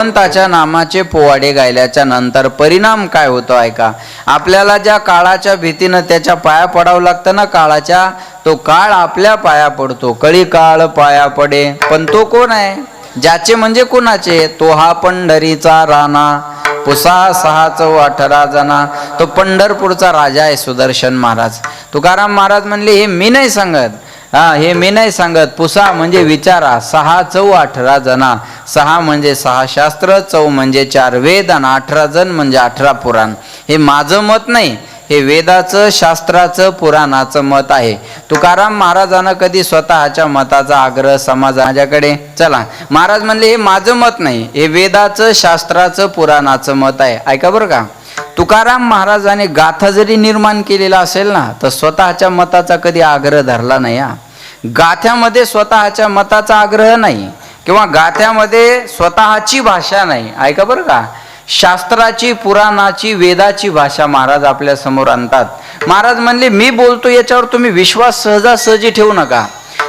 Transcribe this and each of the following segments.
भगवंताच्या नामाचे पोवाडे गायल्याच्या नंतर परिणाम काय होतो ऐका. आपल्याला ज्या काळाच्या भीतीनं त्याच्या पाया पडावं लागतं ना, काळाच्या, तो काळ आपल्या पाया पडतो. कळी काळ पाया पडे. पण तो कोण आहे? ज्याचे म्हणजे कोणाचे? तो हा पंढरीचा राणा, पुसा 6 चौ 18 जना. तो पंढरपूरचा राजा आहे सुदर्शन महाराज. तुकाराम महाराज म्हणले हे मी नाही सांगत, हे मी नाही सांगत. पुसा म्हणजे विचारा. 6 चौ 18 जना. 6 म्हणजे 6 शास्त्र, चौ म्हणजे 4 वेद आणि 18 जण म्हणजे 18 पुराण. हे माझं मत नाही, हे वेदाचं, शास्त्राचं, पुराणाचं मत आहे. तुकाराम महाराजांना कधी स्वतःच्या मताचा आग्रह समाजाकडे चला. महाराज म्हणले हे माझं मत नाही, हे वेदाचं, शास्त्राचं, पुराणाचं मत आहे. ऐका बरं का, तुकाराम महाराजांनी गाथा जरी निर्माण केलेला असेल ना, तर स्वतःच्या मताचा कधी आग्रह धरला नाही. गाथ्यामध्ये स्वतःच्या मताचा आग्रह नाही, किंवा गाथ्यामध्ये स्वतःची भाषा नाही. ऐका बरं का, शास्त्राची, पुराणाची, वेदाची भाषा महाराज आपल्या समोर आणतात. महाराज म्हणले मी बोलतो याच्यावर तुम्ही विश्वास सहजासहजी ठेवू नका.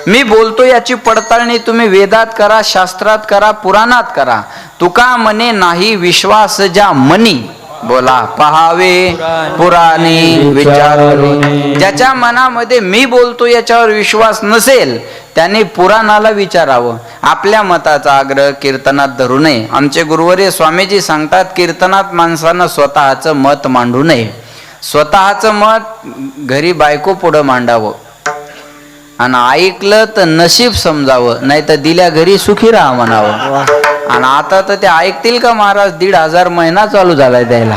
मी बोलतो याची पडताळणी तुम्ही वेदात करा, शास्त्रात करा, पुराणात करा. तुका म्हणे नाही विश्वास ज्या मनी, बोला पहावे पुराणे विचारणे. ज्याच्या मनामध्ये मी बोलतो याच्यावर विश्वास नसेल त्याने पुराणाला विचारावं. आपल्या मताचा आग्रह कीर्तनात धरू नये. आमचे गुरुवर्य स्वामीजी सांगतात, कीर्तनात माणसानं स्वतःचं मत मांडू नये. स्वतःचं मत घरी बायको पुढं मांडावं, आणि ऐकलं तर नशीब समजावं, नाही तर दिल्या घरी सुखी राहा म्हणावं. आणि आता तर ते ऐकतील का महाराज? 1,500 महिना चालू झालाय द्यायला.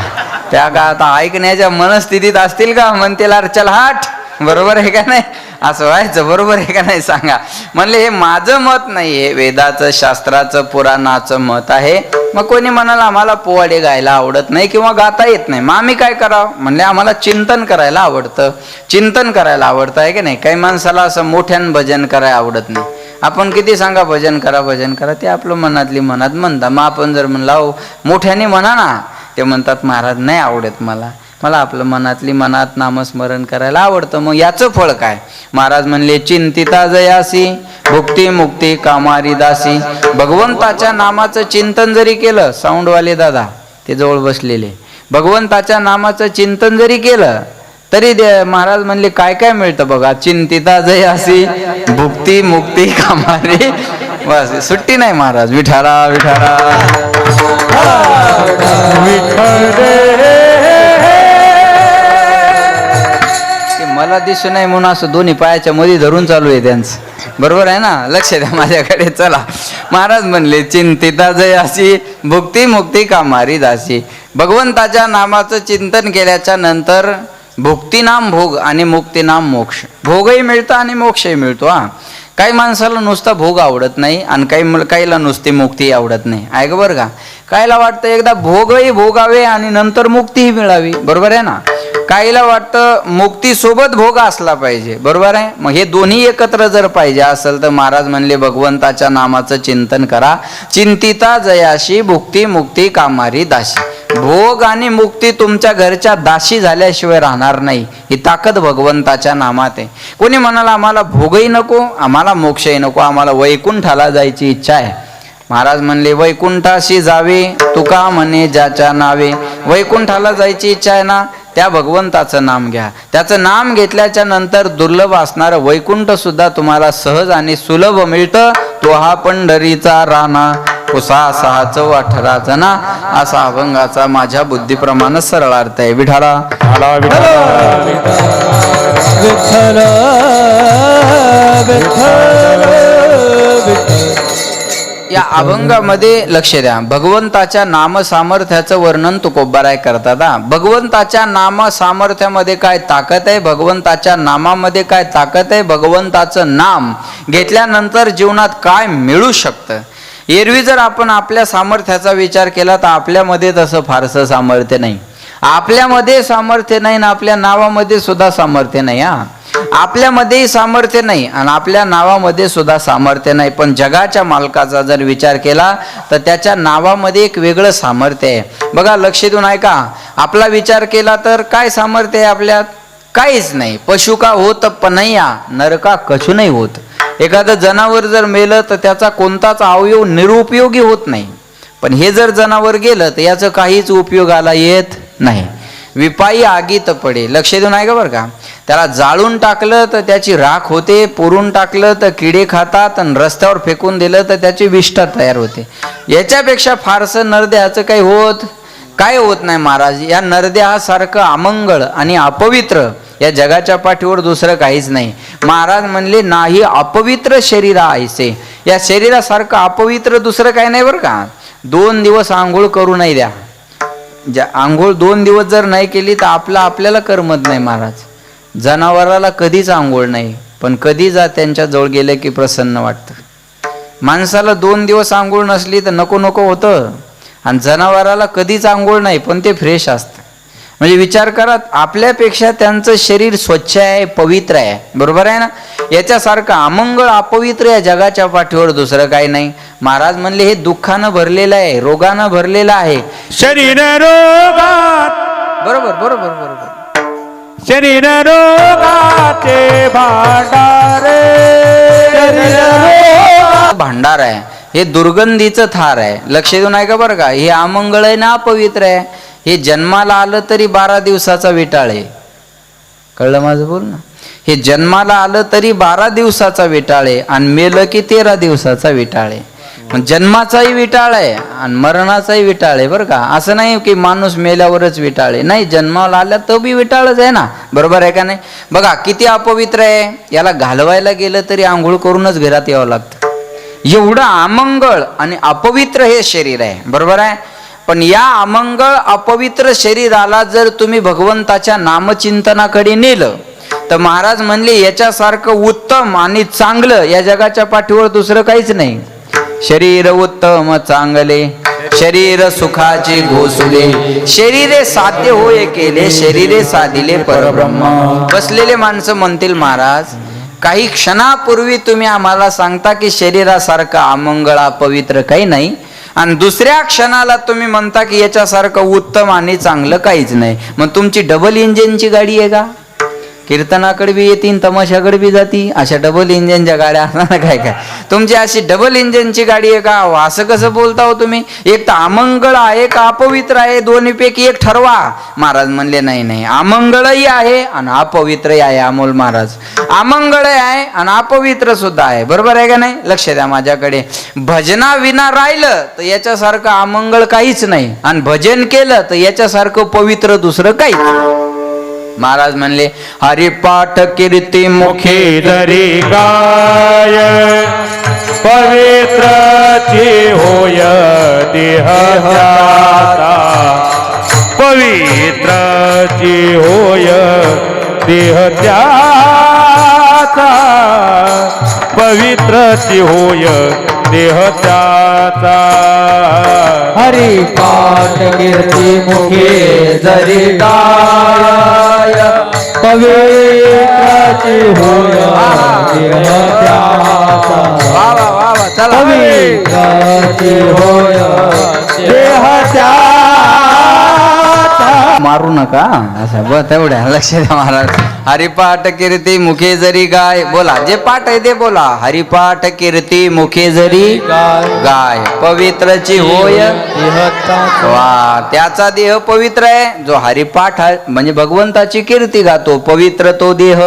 त्या का आता ऐकण्याच्या मनस्थितीत असतील का? म्हणतील अरे चल हाट, बरोबर आहे का नाही? असं व्हायचं, बरोबर आहे का नाही सांगा. म्हणले हे माझं मत नाही, हे वेदाचं, शास्त्राचं, पुराणाचं मत आहे. मग कोणी म्हणाला आम्हाला पोवाडे गायला आवडत नाही किंवा गाता येत नाही, मग आम्ही काय करावं? म्हणले आम्हाला चिंतन करायला आवडतं. चिंतन करायला आवडतं आहे की नाही? काही माणसाला असं मोठ्यानं भजन करायला आवडत नाही. आपण किती सांगा भजन करा, भजन करा, ते आपलं मनातली मनात म्हणता. मग आपण जर म्हणलं मोठ्याने म्हणा ना, ते म्हणतात महाराज नाही आवडत मला, मला आपलं मनातली मनात नामस्मरण करायला आवडतं. मग याचं फळ काय? महाराज म्हणले चिंतिता जयासी, भुक्ती मुक्ती कामारी दासी. भगवंताच्या नामाचं चिंतन जरी केलं, साऊंडवाले दादा ते जवळ बसलेले, भगवंताच्या नामाचं चिंतन जरी केलं तरी महाराज म्हणले काय काय मिळतं बघा. चिंतिता जयासी, भुक्ती मुक्ती कामारी. बस सुट्टी नाही महाराज. विठारा विठारा मला दिसू नाही म्हणून असं दोन्ही पायाच्या मध्ये धरून चालू आहे त्यांचं, बरोबर आहे ना? लक्ष द्या माझ्याकडे. चला, महाराज म्हणले चिंतिता जयासी, भुक्ती मुक्ती कामारी दासी. भगवंताच्या नामाचं चिंतन केल्याच्या नंतर भुक्तीनाम भोग आणि मुक्तीनाम मोक्ष. भोगही मिळतं आणि मोक्षही मिळतो. काही माणसाला नुसता भोग आवडत नाही आणि काहीला नुसती मुक्ती आवडत नाही. ऐक बरं का, काहीला वाटतं एकदा भोगही भोगावे आणि नंतर मुक्तीही मिळावी, बरोबर आहे ना? काहीला वाटतं मुक्ती सोबत भोग असला पाहिजे, बरोबर आहे? मग हे दोन्ही एकत्र जर पाहिजे असेल तर महाराज म्हणले भगवंताच्या नामाचं चिंतन करा. चिंतिता जयाशी, भुक्ती मुक्ती कामारी दासी. भोग आणि मुक्ती तुमच्या घरच्या दासी झाल्याशिवाय राहणार नाही. ही ताकद भगवंताच्या नामात आहे. कोणी म्हणाला आम्हाला भोगही नको, आम्हाला मोक्षही नको, आम्हाला वैकुंठाला जायची इच्छा आहे. महाराज म्हणले वैकुंठाशी जावे तुका म्हणे ज्याच्या नावे. वैकुंठाला जायची इच्छा आहे ना, त्या भगवंताचं नाम घ्या. त्याचं नाम घेतल्याच्या नंतर दुर्लभ असणारं वैकुंठ सुद्धा तुम्हाला सहज आणि सुलभ मिळतं. तो हा पंढरीचा राणा, पुसा 6 चौ 18 जना. असा अभंगाचा माझ्या बुद्धीप्रमाणे सरळ अर्थ आहे. विठाला या अभंगामध्ये लक्ष द्या. भगवंताच्या नाम सामर्थ्याचं वर्णन तुकोबाराय करतात. भगवंताच्या नाम सामर्थ्यामध्ये काय ताकद आहे, भगवंताच्या नामामध्ये काय ताकद आहे, भगवंताचं नाम घेतल्यानंतर जीवनात काय मिळू शकतं. एरवी जर आपण आपल्या सामर्थ्याचा विचार केला तर आपल्यामध्ये तसं फारसं सामर्थ्य नाही. आपल्यामध्ये सामर्थ्य नाही ना आपल्या नावामध्ये सुद्धा सामर्थ्य नाही. आपल्यामध्येही सामर्थ्य नाही आणि आपल्या नावामध्ये सुद्धा सामर्थ्य नाही. पण जगाच्या मालकाचा जर विचार केला तर त्याच्या नावामध्ये एक वेगळं सामर्थ्य आहे. बघा लक्ष देऊन ऐका. आपला विचार केला तर काय सामर्थ्य आहे आपल्यात? काहीच नाही. पशु का होत पनैया, नर का कछु नाही होत. एखादं जनावर जर मेलं तर त्याचा कोणताच अवयव निरुपयोगी होत नाही. पण हे जर जनावर गेलं तर याचं काहीच उपयोगाला येत नाही. विपाई आगीत पडे. लक्ष देऊन आहे का बरं का. त्याला जाळून टाकलं तर त्याची राख होते, पुरून टाकलं तर किडे खातात, आणि रस्त्यावर फेकून दिलं तर त्याची विष्ठा तयार होते. याच्यापेक्षा फारसं नरद्याचं काही होत नाही महाराज. या नरद्यासारखं अमंगळ आणि अपवित्र या जगाच्या पाठीवर दुसरं काहीच नाही. महाराज म्हणले नाही अपवित्र शरीरा ऐसे. या शरीरासारखं अपवित्र दुसरं काही नाही बरं का. 2 दिवस आंघोळ करू नाही द्या. आंघोळ 2 दिवस जर नाही केली तर आपल्याला करमत नाही महाराज. जनावराला कधीच आंघोळ नाही, पण कधी जा त्यांच्या जवळ गेलं की प्रसन्न वाटतं. माणसाला 2 दिवस आंघोळ नसली तर नको नको होतं, आणि जनावराला कधीच आंघोळ नाही पण ते फ्रेश असतं. म्हणजे विचार करा, आपल्यापेक्षा त्यांचं शरीर स्वच्छ आहे, पवित्र आहे, बरोबर आहे ना. याच्यासारखं अमंगळ अपवित्र या जगाच्या पाठीवर दुसरं काही नाही. महाराज म्हणले हे दुःखानं भरलेलं आहे, रोगानं भरलेलं आहे शरीर रोगात. बरोबर बरोबर बरोबर. शरीर रोगाचे भांडारे. भांडार आहे हे, दुर्गंधीचं थार आहे. लक्ष देऊन आहे का बरं का. हे अमंगळ आहे ना अपवित्र आहे. हे जन्माला आलं तरी 12 दिवसाचा विटाळ आहे. कळलं माझं बोल ना. हे जन्माला आलं तरी 12 दिवसाचा विटाळ आहे, आणि मेलं की 13 दिवसाचा विटाळ आहे. जन्माचाही विटाळ आहे आणि मरणाचाही विटाळ आहे बरं का. असं नाही की माणूस मेल्यावरच विटाळ आहे, नाही, जन्माला आल्या तर बी विटाळच आहे ना, बरोबर आहे का नाही. बघा किती अपवित्र आहे. याला घालवायला गेलं तरी आंघोळ करूनच घरात यावं लागतं. एवढं अमंगळ आणि अपवित्र हे शरीर आहे, बरोबर आहे. पण या अमंगळ अपवित्र शरीराला जर तुम्ही भगवंताच्या नामचिंतनाकडे नेलं तर महाराज म्हणले याच्यासारखं उत्तम आणि चांगलं या जगाच्या पाठीवर दुसरं काहीच नाही. शरीर उत्तम चांगले, शरीर सुखाचे घोसले, शरीरे साध्य होय केले, शरीरे साधिले परब्रह्म. बसलेले माणसं म्हणतील महाराज काही क्षणापूर्वी तुम्ही आम्हाला सांगता की शरीरासारखं अमंगळ अपवित्र काही नाही, आणि दुसऱ्या क्षणाला तुम्ही म्हणता की याच्यासारखं उत्तम आणि चांगलं काहीच नाही. मग तुमची डबल इंजिनची गाडी आहे का. कीर्तनाकडे बी येतील, तमाशाकडे बी जाती, अशा डबल इंजिनच्या गाड्या असणार काय काय. तुमची अशी डबल इंजिनची गाडी आहे का. असं कसं बोलता हो तुम्ही. एक तर अमंगळ आहे का अपवित्र आहे, दोन्हीपैकी एक ठरवा. महाराज म्हणले नाही नाही, अमंगळही आहे आणि अपवित्रही आहे. अमोल महाराज अमंगळ आहे आणि अपवित्र सुद्धा आहे, बरोबर आहे का नाही. लक्ष द्या माझ्याकडे. भजना विना राहिलं तर याच्यासारखं अमंगळ काहीच नाही, आणि भजन केलं तर याच्यासारखं पवित्र दुसरं काहीच. महाराज म्हणले हरिपाठ कीर्ती मुखे धरी गाय, पवित्राची होय देह त्याचा. पवित्राची होय देह त्याचा. पवित्राची होय देह त्याचा. हरिपाठ कीर्ती मुखे जरी गाय, पवित्राची होय देह त्याचा. पवित्राची होय देह त्याचा. मारू नका असं बघ तेवढ्या. लक्ष द्या महाराज. हरिपाठ कीर्ती मुखे जरी गाय. बोला जे पाठ आहे ते बोला. हरिपाठ कीर्ती मुखे जरी गाय, पवित्रची होय वा. त्याचा देह पवित्र आहे जो हरिपाठ म्हणजे भगवंताची कीर्ती गातो. पवित्र तो देह.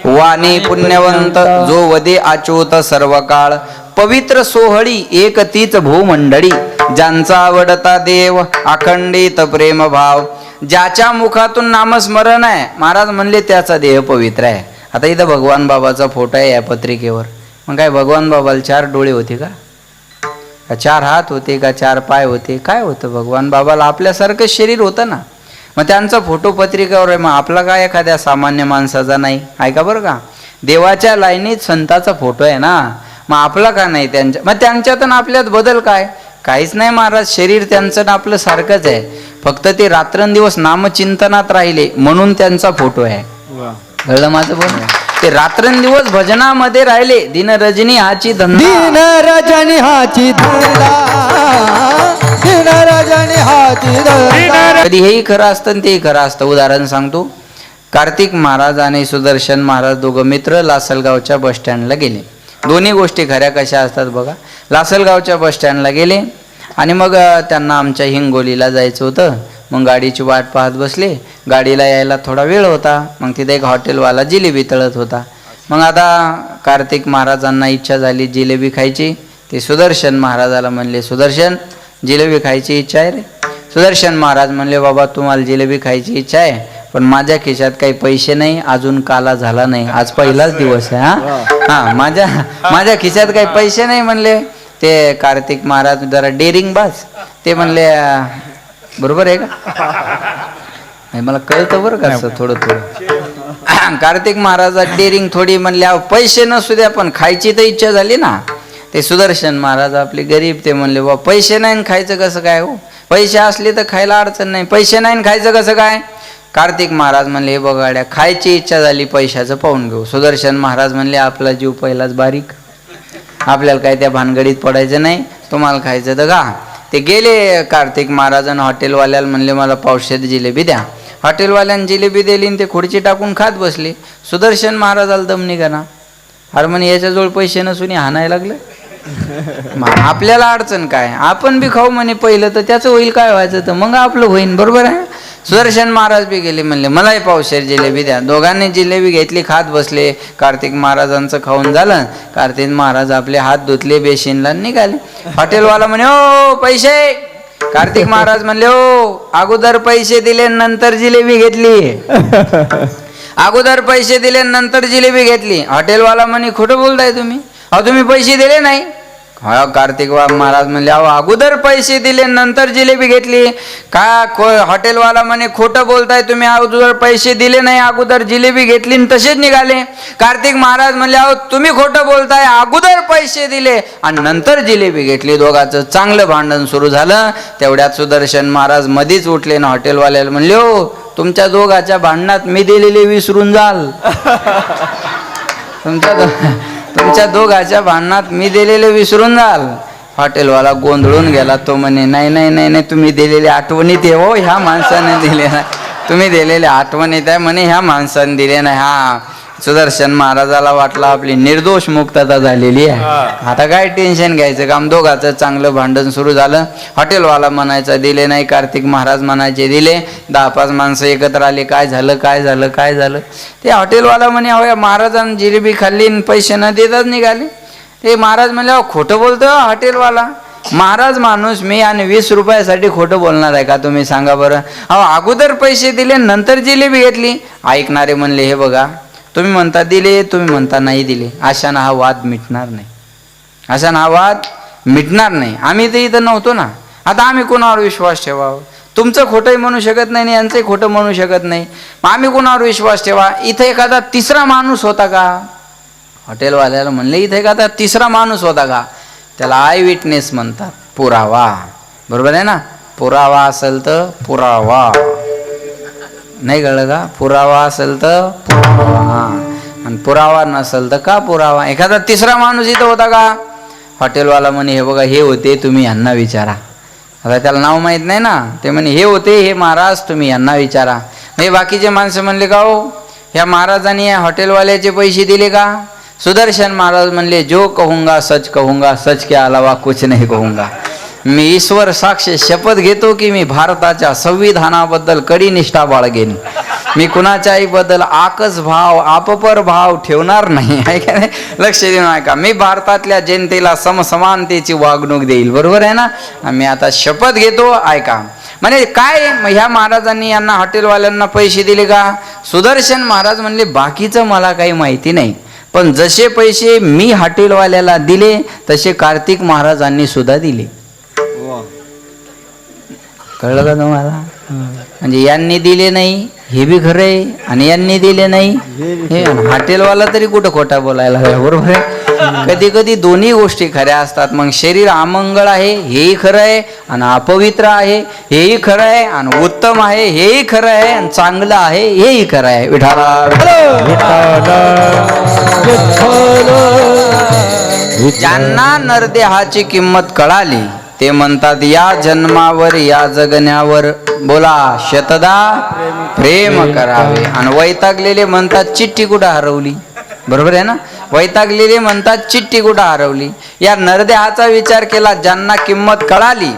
वाणी पुण्यवंत जो वदे अच्युत सर्व काळ. पवित्र सोहळी एक तीच भूमंडळी. ज्यांचा आवडता देव अखंडित प्रेम भाव. ज्याच्या मुखातून नामस्मरण आहे महाराज म्हणले त्याचा देह पवित्र आहे. आता इथं भगवान बाबाचा फोटो आहे या पत्रिकेवर. मग काय भगवान बाबाला 4 डोळे होते का 4 हात होते का 4 पाय होते. काय होतं भगवान बाबाला आपल्यासारखं शरीर होतं ना. मग त्यांचा फोटो पत्रिकेवर आहे. मग आपला काय एखाद्या सामान्य माणसाचा नाही. ऐका बरं का. देवाच्या लाईनीत संताचा फोटो आहे ना, मग आपला का नाही त्यांच्या. मग त्यांच्यात आपल्यात बदल काय. काहीच नाही महाराज. शरीर त्यांचं ना आपलं सारखंच आहे. फक्त ते रात्रंदिवस नामचिंतनात राहिले म्हणून त्यांचा फोटो आहे. कळलं माझं बोल. ते रात्रंदिवस भजनामध्ये राहिले. दिन रजनी हाची धंदा. दिन रजनी हाची धंदा. दिन रजनी हाची धंदा. कधी हेही खरं असतं आणि तेही खरं असतं. उदाहरण सांगतो. कार्तिक महाराज आणि सुदर्शन महाराज दोघं मित्र लासलगावच्या बस स्टँडला गेले. दोन्ही गोष्टी खऱ्या कशा असतात बघा. लासलगावच्या बस स्टँडला गेले आणि मग त्यांना आमच्या हिंगोलीला जायचं होतं. मग गाडीची वाट पाहत बसले. गाडीला यायला थोडा वेळ होता. मग तिथे एक हॉटेलवाला जिलेबी तळत होता. मग आता कार्तिक महाराजांना इच्छा झाली जिलेबी खायची. ते सुदर्शन महाराजाला म्हणले, सुदर्शन जिलेबी खायची इच्छा आहे रे. सुदर्शन महाराज म्हणले, बाबा तुम्हाला जिलेबी खायची इच्छा आहे, पण माझ्या खिशात काही पैसे नाही, अजून काला झाला नाही, आज पहिलाच दिवस आहे. हा माझ्या खिशात काही पैसे नाही म्हणले. ते कार्तिक महाराज जरा डेअरिंग बाज, ते म्हणले बरोबर आहे का? नाही मला कळतं बरं का असं थोडं थोडं. कार्तिक महाराजा डेअरिंग थोडी म्हणले, पैसे नसू द्या पण खायची तर इच्छा झाली ना. ते सुदर्शन महाराज आपले गरीब, ते म्हणले, बा पैसे नाही खायचं कसं काय हो, पैसे असले तर खायला अडचण नाही, पैसे नाही खायचं कसं काय? कार्तिक महाराज म्हणले, हे बघाड्या खायची इच्छा झाली, पैशाचं पाहून घेऊ. सुदर्शन महाराज म्हणले, आपला जीव पहिलाच बारीक, आपल्याला काय त्या भानगडीत पडायचं नाही, तुम्हाला खायचं तर का. ते गेले कार्तिक महाराजांना हॉटेलवाल्याला म्हणले, मला पावशेर जिलेबी द्या. हॉटेलवाल्यानं जिलेबी दिली आणि ते खुर्ची टाकून खात बसले. सुदर्शन महाराजाला दम निघाना. अरे म्हणे याच्याजवळ पैसे नसून हाणायला लागले. आपल्याला अडचण काय, आपण बी खाऊ म्हणे पहिलं, तर त्याचं होईल काय व्हायचं, तर मग आपलं होईन, बरोबर आहे. सुदर्शन महाराज बी गेले, म्हणले मलाही पावशेर जिलेबी द्या. दोघांनी जिलेबी घेतली, खात बसले. कार्तिक महाराजांचं खाऊन झालं. कार्तिक महाराज आपले हात धुतले, बेसिनला निघाले. हॉटेलवाला म्हणे, ओ पैसे. कार्तिक महाराज म्हणले, ओ अगोदर पैसे दिले नंतर जिलेबी घेतली, अगोदर पैसे दिले नंतर जिलेबी घेतली. हॉटेलवाला म्हणे, खोटं बोलताय तुम्ही, अहो तुम्ही पैसे दिले नाही. हा कार्तिक महाराज म्हणले, अहो अगोदर पैसे दिले नंतर जिलेबी घेतली का? हॉटेलवाला म्हणे, खोटं बोलताय तुम्ही, अगोदर पैसे दिले नाही, अगोदर जिलेबी घेतली आणि तसेच निघाले. कार्तिक महाराज म्हणले, अहो तुम्ही खोटं बोलताय, अगोदर पैसे दिले आणि नंतर जिलेबी घेतली. दोघांचं चांगलं भांडण सुरू झालं. तेवढ्यात सुदर्शन महाराज मधीच उठले ना हॉटेलवाल्याला म्हणले, हो तुमच्या दोघाच्या भांडणात मी दिलेले विसरून जाल, तुमच्या दोघाच्या भांडणात मी दिलेले विसरून जाल. हॉटेलवाला गोंधळून गेला. तो म्हणे, नाही नाही नाही नाही, तुम्ही दिलेले आठवणीत आहे हो, ह्या माणसाने दिले नाही, तुम्ही दिलेले आठवणीत आहे म्हणे, ह्या माणसाने दिले नाही. हा सुदर्शन महाराजाला वाटलं आपली निर्दोष मुक्तता झालेली आहे, आता काय टेन्शन घ्यायचं काम. दोघांचं चांगलं भांडण सुरू झालं. हॉटेलवाला म्हणायचा दिले नाही, कार्तिक महाराज म्हणायचे दिले. 10-5 माणसं एकत्र आले, काय झालं काय झालं काय झालं. ते हॉटेलवाला म्हणे, अहो या महाराजांनी जिलेबी खाल्ली आणि पैसे न देताच निघाले. ते महाराज म्हणले, अहो खोटं बोलतो हॉटेलवाला, महाराज माणूस मी आणि 20 रुपयासाठी खोटं बोलणार आहे का तुम्ही सांगा बरं. अहो अगोदर पैसे दिले नंतर जिलेबी घेतली. ऐकणारे म्हणले, हे बघा तुम्ही म्हणता दिले, तुम्ही म्हणता नाही दिले, अशानं हा वाद मिटणार नाही, अशानं हा वाद मिटणार नाही. आम्ही तर इथं नव्हतो ना, आता आम्ही कोणावर विश्वास ठेवावं? तुमचं खोटंही म्हणू शकत नाही आणि यांचंही खोटं म्हणू शकत नाही, मग आम्ही कोणावर विश्वास ठेवा? इथं एखादा तिसरा माणूस होता का? हॉटेलवाल्याला म्हणले, इथं एखादा तिसरा माणूस होता का? त्याला आय विटनेस म्हणतात, पुरावा, बरोबर आहे ना. पुरावा असेल तर पुरावा, नाही कळलं का? पुरावा असेल तर पुरावा, आणि पुरावा नसेल तर का पुरावा. एखादा तिसरा माणूस इथं होता का? हॉटेलवाला म्हणे, हे बघा हे होते, तुम्ही यांना विचारा. आता त्याला नाव माहीत नाही ना. ते म्हणे, हे होते हे महाराज, तुम्ही यांना विचारा. हे बाकीचे माणसं म्हणले, का हो ह्या महाराजांनी या हॉटेलवाल्याचे पैसे दिले का? सुदर्शन महाराज म्हणले, जो कहूंगा सच कहूंगा, सच के अलावा कुछ नहीं कहूंगा. मी ईश्वर साक्ष शपथ घेतो की मी भारताच्या संविधानाबद्दल कडी निष्ठा बाळगेन. मी कुणाच्याही बद्दल आकस भाव आपपर भाव ठेवणार नाही, आहे का नाही? लक्ष देऊ नका. मी भारतातल्या जनतेला समसमानतेची वागणूक देईल, बरोबर आहे ना. मी आता शपथ घेतो, ऐका. म्हणजे काय, ह्या महाराजांनी यांना हॉटेलवाल्यांना पैसे दिले का? सुदर्शन महाराज म्हणले, बाकीचं मला काही माहिती नाही, पण जसे पैसे मी हॉटेलवाल्याला दिले तसे कार्तिक महाराजांनी सुद्धा दिले. कळलं का तुम्हाला? म्हणजे यांनी दिले नाही हे बी खरं आहे आणि यांनी दिले नाही हे. हॉटेलवाला तरी कुठं खोटा बोलायला, बरोबर आहे. कधी कधी दोन्ही गोष्टी खऱ्या असतात. मग शरीर अमंगळ आहे हेही खरं आहे, आणि अपवित्र आहे हेही खरं आहे, आणि उत्तम आहे हेही खरं आहे, आणि चांगलं आहे हेही खरं आहे. ज्यांना नरदेहाची किंमत कळाली ते म्हणतात, या जन्मावर या जगण्यावर बोला शतदा प्रेम करावे. आणि वैतागलेले म्हणतात, चिठ्ठी कुठं हरवली, बरोबर आहे ना. वैतागलेले म्हणतात चिठ्ठी कुठं हरवली. या नरदेहाचा विचार केला. ज्यांना किंमत कळाली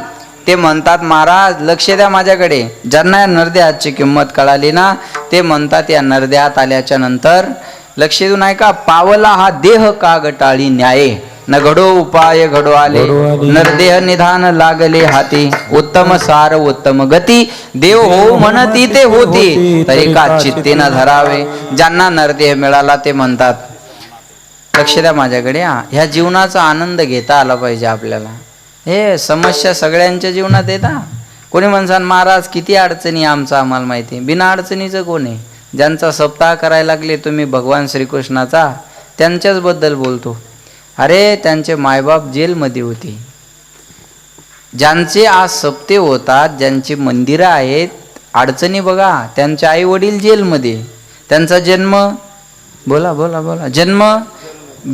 ते म्हणतात महाराज लक्ष द्या माझ्याकडे. ज्यांना या नरदेहाची किंमत कळाली ना ते म्हणतात या नरदेहात आल्याच्या नंतर लक्ष देऊन ऐका. पावला हा देह का गटाळी न्याये न घडो उपाय घडो आले नरदेह निधान लागले हाती उत्तम सार उत्तम गती देव हो म्हणती ते होती तरी का चित्ते न धरावे. ज्यांना नरदेह मिळाला ते म्हणतात लक्ष द्या माझ्याकडे. ह्या जीवनाचा आनंद घेता आला पाहिजे आपल्याला. हे समस्या सगळ्यांच्या जीवनात येतात. कोणी म्हणसान महाराज किती अडचणी आमचा आम्हाला माहिती. बिना अडचणीचं कोण आहे. ज्यांचा सप्ताह करायला लागले तुम्ही भगवान श्रीकृष्णाचा त्यांच्याच बद्दल बोलतो. अरे त्यांचे मायबाप जेलमध्ये होते. ज्यांचे आज सप्ते होतात ज्यांची मंदिरं आहेत अडचणी बघा. त्यांचे आई वडील जेलमध्ये. त्यांचा जन्म बोला बोला बोला जन्म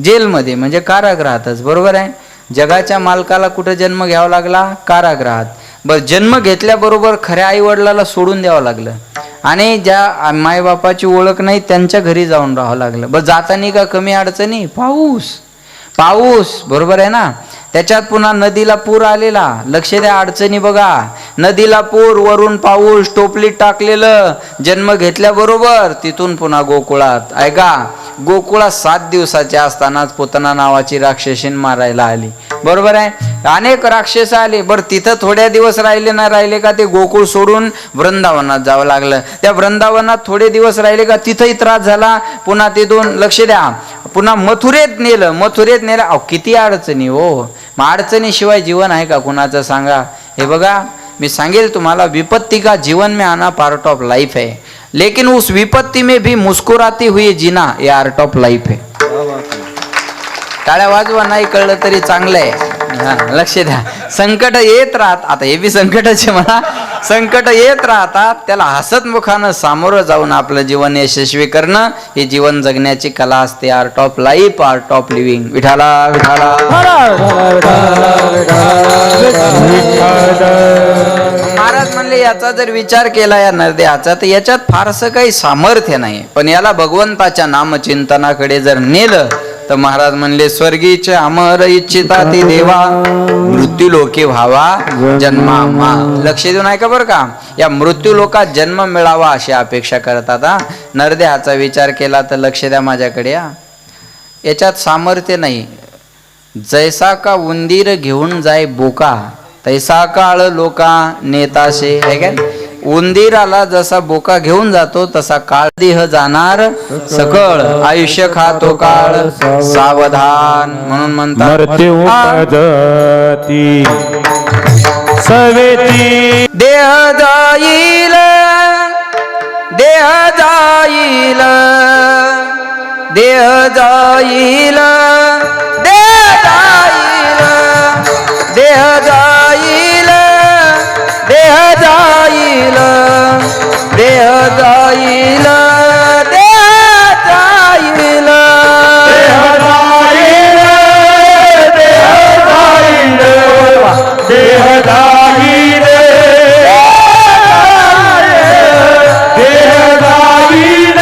जेलमध्ये म्हणजे कारागृहातच. बरोबर आहे. जगाच्या मालकाला कुठं जन्म घ्यावा लागला कारागृहात. बरं जन्म घेतल्याबरोबर खऱ्या आई वडिलाला सोडून द्यावं लागलं आणि ज्या मायबापाची ओळख नाही त्यांच्या घरी जाऊन राहावं लागलं. बरं जातानी का कमी अडचणी. पाऊस पाऊस बरोबर आहे ना. त्याच्यात पुन्हा नदीला पूर आलेला. लक्ष द्या अडचणी बघा. नदीला पूर वरून पाऊस टोपलीत टाकलेलं. जन्म घेतल्याबरोबर तिथून पुन्हा गोकुळात. ऐका गोकुळात 7 दिवसाचे असतानाच पुतना नावाची राक्षसीन मारायला आली. बरोबर आहे. अनेक राक्षस आले. बरं तिथं थोड्या दिवस राहिले ना राहिले का ते गोकुळ सोडून वृंदावनात जावं लागलं. त्या वृंदावनात थोडे दिवस राहिले का तिथंही त्रास झाला. पुन्हा तिथून लक्ष द्या पुन्हा मथुरेत नेलं. मथुरेत नेलं. अहो किती अडचणी हो. मग अडचणीशिवाय जीवन आहे का कुणाचं सांगा. हे बघा मी सांगेल तुम्हाला विपत्ति का जीवन में आना पार्ट ऑफ लाइफ है लेकिन उस विपत्ति में भी मुस्कुराती हुई जीना ये आर्ट ऑफ लाइफ है. टाळ्या वाजवा नाही कळलं तरी चांगलं आहे. हा लक्ष द्या. संकट येत राहत. आता हे बी संकटाचे म्हणा. संकट येत राहतात त्याला हसत मुखानं सामोरं जाऊन आपलं जीवन यशस्वी करणं हे जीवन जगण्याची कला असते. Art of life art of living. Vitthala Vitthala. Maharaj म्हणले याचा जर विचार केला या नरदेहाचा तर याच्यात फारसं काही सामर्थ्य नाही. पण याला भगवंताच्या नामचिंतनाकडे जर नेलं तर महाराज म्हणले स्वर्गीचे अमर इच्छिता ती देवा मृत्यू लोके व्हावा जन्मा. लक्ष देऊन ऐका बरं का. या मृत्यू लोकात जन्म मिळावा अशी अपेक्षा करतात. नरदेहाचा विचार केला तर लक्ष द्या माझ्याकडे. याच्यात सामर्थ्य नाही. जैसा का उंदीर घेऊन जाय बोका तैसा काळ लोका नेताशे. है काय. उंदीराला जसा बोका घेऊन जातो तसा काळ देह जाणार सकळ. आयुष्य खातो काळ सावधान म्हणून म्हणतात मृत्यू पदती सवेती देह जाईल देह जाईल देह जाईल देह जाईल देह जाईल देह जाईल देह जाईल देह जाईल देह जाईल देह जाईल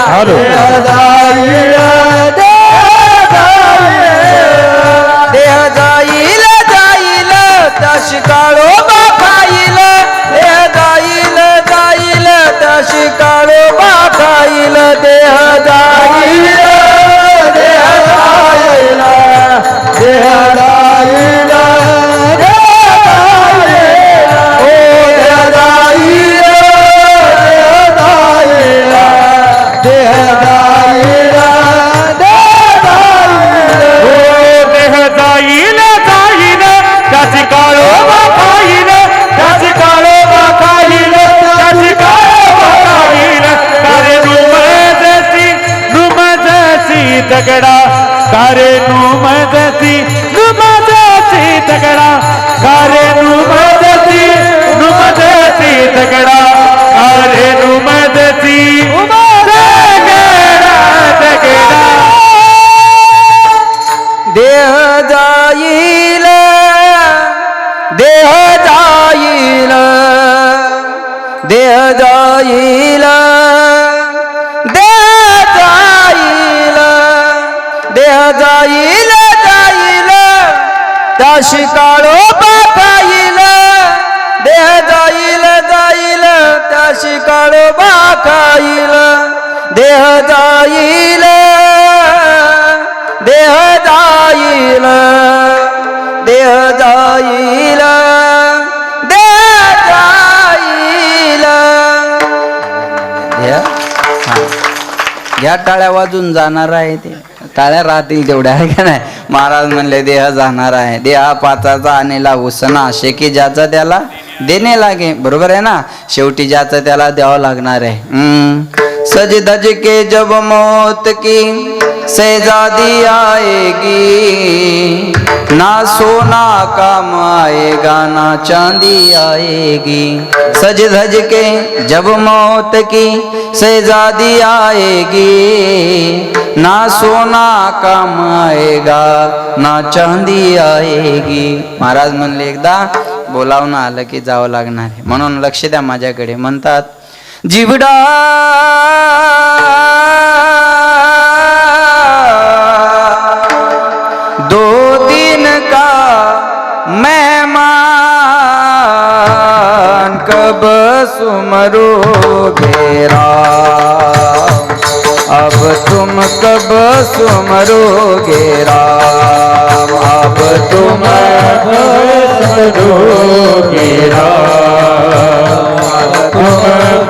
हॅलो देह जाईल जाईल तशी काळोबा खाईल. देह जाईल जाईल तशी काळोबा खाईल. देह जाईल देह जाईल देह जाईल देह जाईल देह जाईल देह जाईल जाईल त्याची काळोबा खाईल त्याची काळोबा खाईल त्याची काळोबा खाईल. कारे नुमजसी नुमजसी दगडा कारे नुमजसी नुमजसी दगडा कारे नुमजसी नुमजसी दगडा कारे नुमजसी दगडा दगडा. देह जाईल देह जाईल देह जाईल त्याशी काळोबा खाईल देह जाईल जाईल त्याशी काळोबा खाईल देह जाईल देह जाईल देह जाईल देह जाईल घ्या टाळ्या वाजून जाणार आहे ते टाळ्या राहतील तेवढ्या आहे का नाही. महाराज म्हणले देह जाणार आहे देहा पाचाचा आणेला उसना शेकी ज्याचा त्याला देणे लागे. बरोबर आहे ना. शेवटी ज्याचं त्याला द्यावं लागणार आहे. सज धज के जब मौत की सैजादी आएगी ना सोना काम आएगा ना चांदी आएगी. सज धज के जब मौत की सैजादी आएगी ना सोना काम आएगा ना चांदी आएगी. महाराज म्हणले एकदा बोलावणं आलं की जावं लागणार आहे. म्हणून लक्ष द्या माझ्याकडे. म्हणतात जिवडा दो दिन का मेहमान कब सुमरोगे राम अब तुम कब सुमरोगे राम अब तुम सुमरोगे राम तुम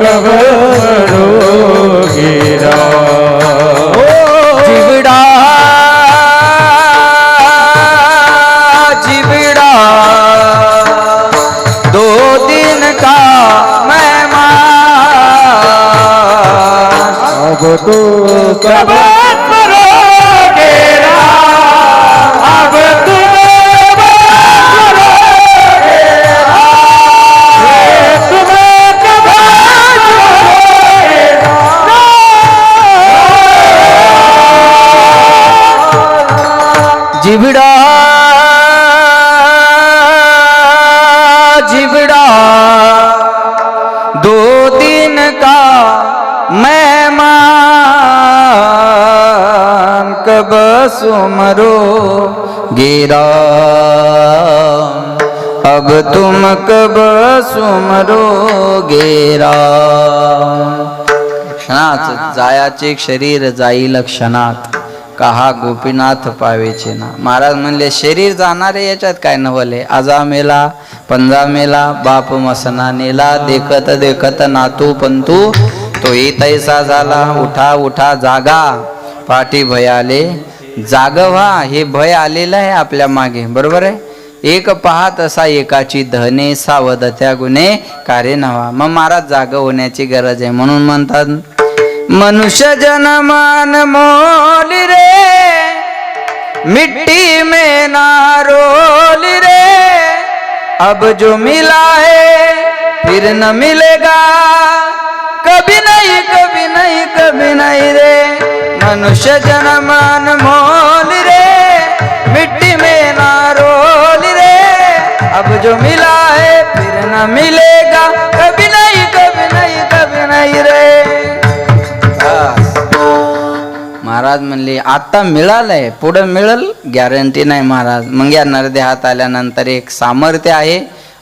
कब सुमरोगे राम. जिवड़ा जिवड़ा दो दिन का मेहमान अब तो कब सुमरोगे राम अब तुम सुमरोगे राम तुम कब सुमरोगे जिवड़ा जिवड़ा दो दिन का मेहमान कब सुमरोगे राम अब तुम कब सुमरोगे राम. क्षणात जायाचे शरीर जाईल क्षणात कहा गोपीनाथ पावेचे ना. महाराज म्हणले शरीर जाणारे याच्यात काय नवले. आजा मेला पंजा मेला बाप मसना नेला देखत देखत नातू पंतू तो तैसा झाला. उठा उठा जागा पाठी भय आले जाग व्हा. हे भय आलेलं आहे आपल्या मागे. बरोबर आहे. एक पाहत असा एकाची धने सावध त्या गुन्हे कार्य नवा. मग महाराज जाग होण्याची गरज आहे. म्हणून म्हणतात मनुष्य जनमान मोली रे मिट्टी में ना रोली रे अब जो मिला है फिर न मिलेगा कभी नहीं कभी नहीं कभी नहीं रे. मनुष्य जनमान मोली रे मिट्टी में ना रोली रे अब जो मिला है फिर न मिलेगा कभी नहीं कभी नहीं कभी नहीं रे. महाराज म्हणले आता मिळालंय पुढे मिळल गॅरंटी नाही महाराज. मग या नरदेहात आल्यानंतर एक सामर्थ्य आहे.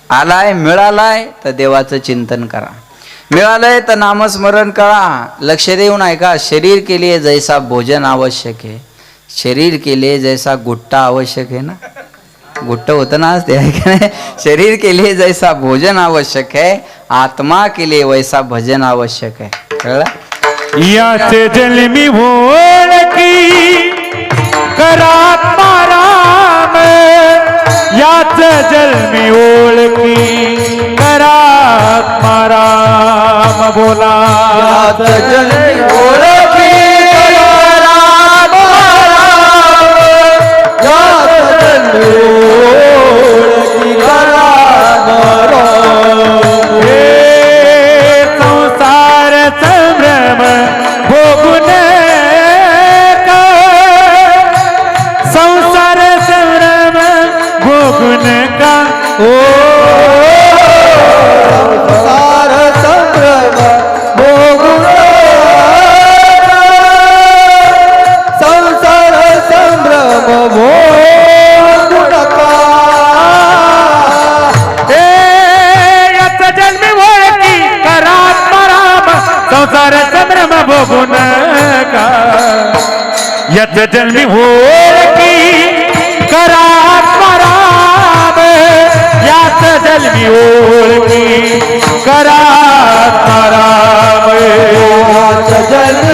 आलाय मिळालाय तर देवाचं चिंतन करा. मिळालंय तर नामस्मरण करा. लक्ष देऊन ऐका. शरीर के लिए जैसा भोजन आवश्यक है शरीर के लिए जैसा गुट्टा आवश्यक है ना. गुट्ट होतं ना ते आहे का नाही. शरीर के लिए जैसा भोजन आवश्यक है आत्मा के लिए वैसा भजन आवश्यक है. कळलं. याचे जन्मी ओळखी करात्मा राम याच जन्मी ओळखी करात्मा राम बोला. याच जन्मी ओळखी करात्मा राम याच जन्मी ओळखी करात्मा राम. हे संसार संभ्रम भोगून का संसार संभ्रम भोगून का ओ संसार संभ्रम भोगून संसार संभ्रम भोगू नका. जन्मी ओळखी करा आत्माराम याच जन्मी ओळखी करा आत्माराम याच जन्मी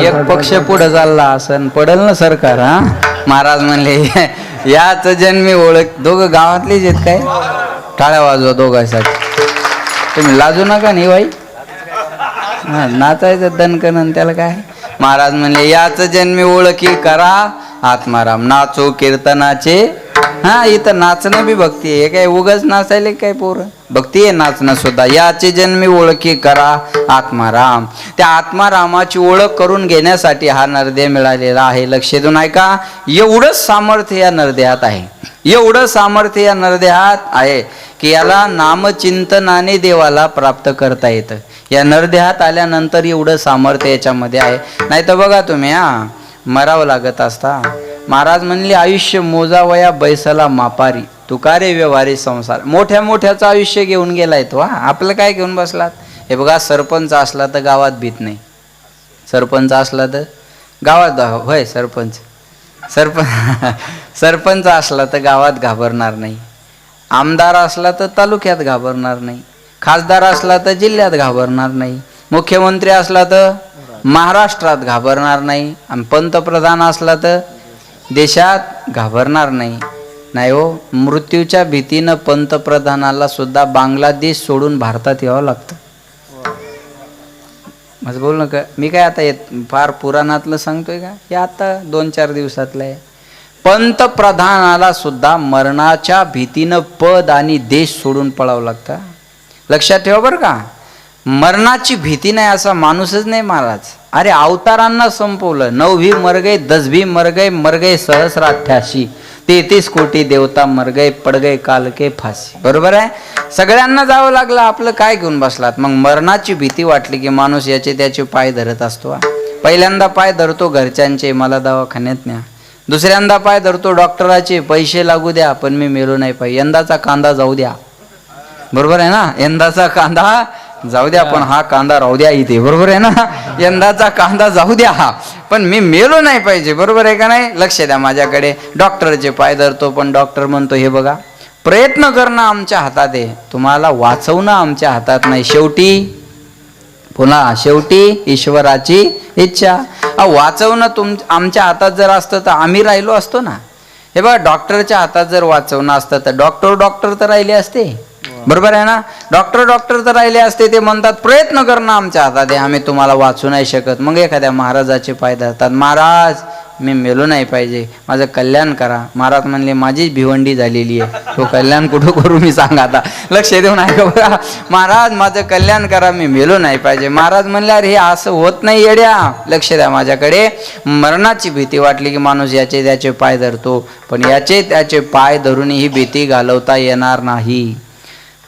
एक पक्ष पुढे चालला असं पडल ना सरकार. हा महाराज म्हणले याच जन्मी ओळख. दोघं गावातलीच आहेत काय? टाळ्या वाजवा दोघांसाठी. तुम्ही लाजू नका नाही बाई. हा नाचायचं दणकन त्याला काय. महाराज म्हणले याच जन्मी ओळखी करा आत्माराम. नाचो कीर्तनाचे. हा इथं नाचणं बी भक्ती आहे. काय उगाच नाचायला काय पोरं. भक्ती आहे नाचणं सुद्धा. याचे जन्मी ओळखी करा आत्माराम. त्या आत्मारामाची ओळख करून घेण्यासाठी हा नरदेह मिळालेला आहे. लक्ष देऊन ऐका. एवढंच सामर्थ्य या नरदेहात आहे. एवढं सामर्थ्य या नरदेहात आहे की याला नामचिंतनाने देवाला प्राप्त करता येतं. या नरदेहात आल्यानंतर एवढं सामर्थ्य याच्यामध्ये आहे. नाही तर बघा तुम्ही हा मरावं लागत असता. महाराज म्हणले आयुष्य मोजावया बैसला मापारी तुकारे व्यवहारी संसार. मोठ्या मोठ्याचं आयुष्य घेऊन गेलाय तो. हा आपलं काय घेऊन बसलात. हे बघा सरपंच असला तर गावात भीत नाही. सरपंच असला तर गावात होय सरपंच सरपंच असला तर गावात घाबरणार नाही. आमदार असला तर तालुक्यात घाबरणार नाही. खासदार असला तर जिल्ह्यात घाबरणार नाही. मुख्यमंत्री असला तर महाराष्ट्रात घाबरणार नाही. आणि पंतप्रधान असला तर देशात घाबरणार नाही. नाही हो, मृत्यूच्या भीतीनं पंतप्रधानाला सुद्धा बांगलादेश सोडून भारतात यावं लागतं. माझं बोल नका. मी काय आता फार पुराणातलं सांगतोय का. हे आता 2-4 दिवसातलं आहे. पंतप्रधानाला सुद्धा मरणाच्या भीतीनं पद आणि देश सोडून पळावं लागतं. लक्षात ठेवा बरं का. मरणाची भीती नाही असा माणूसच नाही महाराज. अरे अवतारांना संपवलं. 9 भी मर गए, 10 भी मर गए सहस्राठ्याशी. 33 कोटी देवता मर गए, पड गए काल के फाशी. बरोबर आहे. सगळ्यांना जावं लागलं. आपलं काय घेऊन बसलात. मग मरणाची भीती वाटली की माणूस याचे त्याचे पाय धरत असतो. पहिल्यांदा पाय धरतो घरच्यांचे, मला दवाखान्यात न्या. दुसऱ्यांदा पाय धरतो डॉक्टराचे, पैसे लागू द्या पण मी मेलो नाही पाहिजे. यंदाचा कांदा जाऊ द्या. बरोबर आहे ना. यंदाचा कांदा जाऊ द्या पण हा कांदा राहू द्या इथे. बरोबर आहे ना. यंदाचा कांदा जाऊ द्या हा पण मी मेलो नाही पाहिजे. बरोबर आहे का नाही. लक्ष द्या माझ्याकडे. डॉक्टरचे पाय धरतो पण डॉक्टर म्हणतो हे बघा प्रयत्न करणं आमच्या हातात आहे, तुम्हाला वाचवणं आमच्या हातात नाही. शेवटी ईश्वराची इच्छा. वाचवणं आमच्या हातात जर असतं तर आम्ही राहिलो असतो ना. हे बघा डॉक्टरच्या हातात जर वाचवणं असतं तर डॉक्टर तर राहिले असते. बरोबर आहे ना. डॉक्टर तर राहिले असते. ते म्हणतात प्रयत्न करणं आमच्या हातात आहे, आम्ही तुम्हाला वाचू नाही शकत. मग एखाद्या महाराजाचे पाय धरतात. महाराज मी मेलो नाही पाहिजे, माझं कल्याण करा. महाराज म्हणले माझीच भिवंडी झालेली आहे, तो कल्याण कुठं करू मी सांगा. आता लक्ष देऊन ऐका बघा. महाराज माझं कल्याण करा, मी मेलो नाही पाहिजे. महाराज म्हणले अरे हे असं होत नाही येड्या. लक्ष द्या माझ्याकडे. मरणाची भीती वाटली की माणूस याचे त्याचे पाय धरतो पण याचे त्याचे पाय धरून ही भीती घालवता येणार नाही.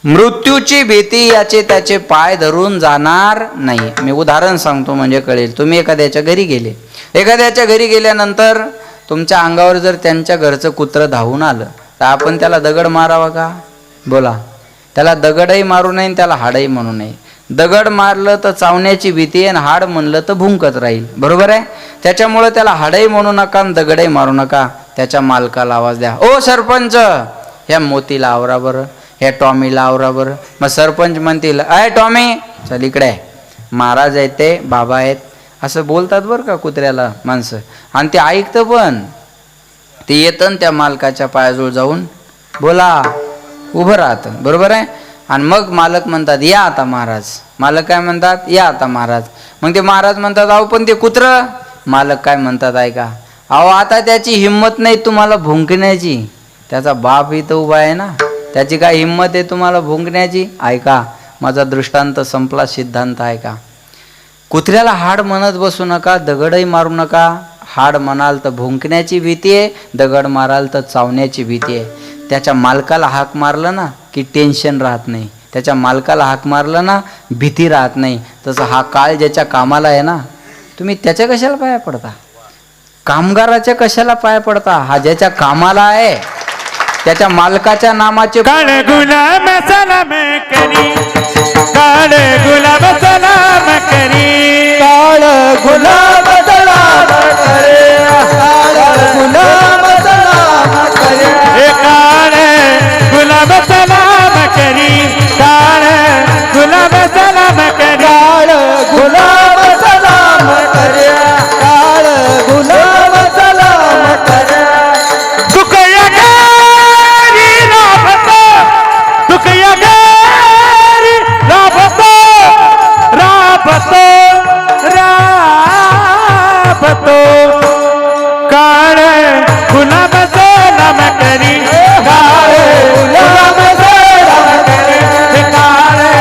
मृत्यूची भीती याचे त्याचे पाय धरून जाणार नाही. मी उदाहरण सांगतो म्हणजे कळेल. तुम्ही एखाद्याच्या घरी गेले. एखाद्याच्या घरी गेल्यानंतर तुमच्या अंगावर जर त्यांच्या घरचं कुत्रं धावून आलं तर आपण त्याला दगड मारावा का. बोला. त्याला दगडही मारू नये त्याला हाडही म्हणू नये. दगड मारलं तर चावण्याची भीती आहे आणि हाड म्हणलं तर भुंकत राहील. बरोबर आहे. त्याच्यामुळे त्याला हाडही म्हणू नका आणि दगडही मारू नका. त्याच्या मालकाला आवाज द्या, ओ सरपंच ह्या मोतीला आवरा बरं, ह्या टॉमीला आवरा बरं. मग सरपंच म्हणतील अय टॉमी चल इकडे. महाराज आहेत ते, बाबा आहेत असं बोलतात बरं का कुत्र्याला माणसं. आणि ते ऐकतं पण. ते येतं त्या मालकाच्या पायाजवळ जाऊन बोला उभं राहतं. बरोबर आहे. आणि मग मालक म्हणतात या आता महाराज. मालक काय म्हणतात या आता महाराज. मग ते महाराज म्हणतात अहो पण ते कुत्रं. मालक काय म्हणतात ऐका, अहो आता त्याची हिंमत नाही तुम्हाला भुंकण्याची. त्याचा बाप इथं उभा आहे ना, त्याची काय हिंमत आहे तुम्हाला भुंकण्याची. ऐका माझा दृष्टांत संपला, सिद्धांत ऐका. कुत्र्याला हाड म्हणत बसू नका, दगडही मारू नका. हाड म्हणाल तर भुंकण्याची भीती आहे, दगड माराल तर चावण्याची भीती आहे. त्याच्या मालकाला हाक मारलं ना की टेन्शन राहत नाही. त्याच्या मालकाला हाक मारलं ना भीती राहत नाही. तसं हा काळ ज्याच्या कामाला आहे ना, तुम्ही त्याच्या कशाला पाया पडता. कामगाराच्या कशाला पाया पडता? हा ज्याच्या कामाला आहे त्याच्या मालकाच्या नामाचे. काळे गुलाब सलाम करी, काळे गुलाब सलाम करी, काळ गुलाब सलाम करे, काळ गुलाब सलाम करे, हे काळे गुलाब सलाम करी, काळे गुलाब सलाम करी, काळ गुलाब सलाम करे, काळ गुलाब सलाम करे. दुःख यागारी राबतो, दुःख यागारी राबतो, राबतो, राबतो, काळे गुलाब सलाम करी, काळे गुलाब सलाम करी, हे काळे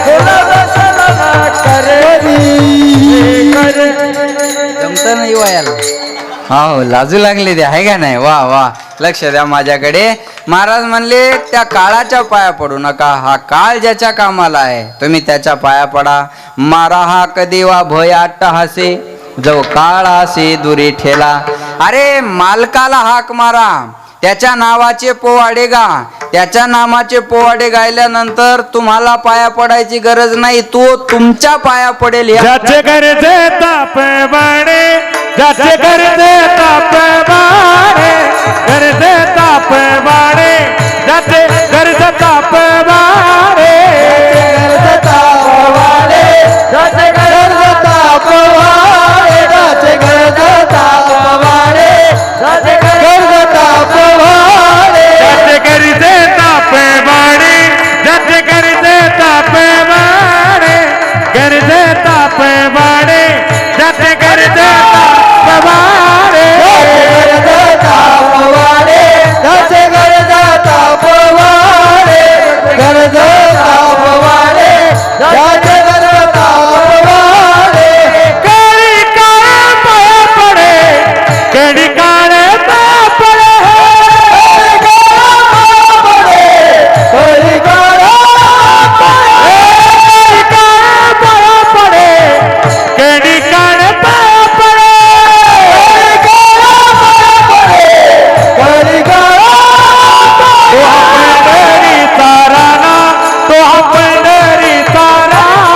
गुलाब सलाम करे. जमत नाही वयाला. हो लाजू लागले ते आहे का नाही? वा वा, लक्ष द्या माझ्याकडे. महाराज म्हणले त्या काळाच्या पाया पडू नका. हा काळ ज्याच्या कामाला आहे तुम्ही त्याच्या पाया पडा. मारा हा कधी वा भय अट्टहासे, जो काळ असे दुरी ठेला. अरे मालकाला हाक मारा, त्याच्या नावाचे पोवाडे गा. त्याच्या नामाचे पोवाडे गायल्यानंतर तुम्हाला पाया पडायची गरज नाही, तो तुमच्या पाया पडेल. ज्याचे गरजे ताप बाणे, ज्याचे गरजे ताप बाणे, गरजे ताप बाणे, ज्याचे गरज ताप बाणे, गरज तापवाले, ज्याचे गरज तापवाले, ज्याचे गरज तापवाले, ज्याचे गरज तापवाले, ज्याचे गरजे ताप बाणे, ज्याचे गरजे ताप बाणे, गरजे ताप बाणे, ज्याचे गरजे ताप बाणे, गरज तापवाले, ज्याचे गरज तापवाले, गरज तापवाले, ज्याचे गरज तापवाले. कडी काळ पाया पडे, कडी काळ पाया पडे, कळी काळ कडी काळ पाया पडे, कडी काळ पाया पडे, कळी काळ तो पंढरीचा राणा, तो पंढरीचा राणा,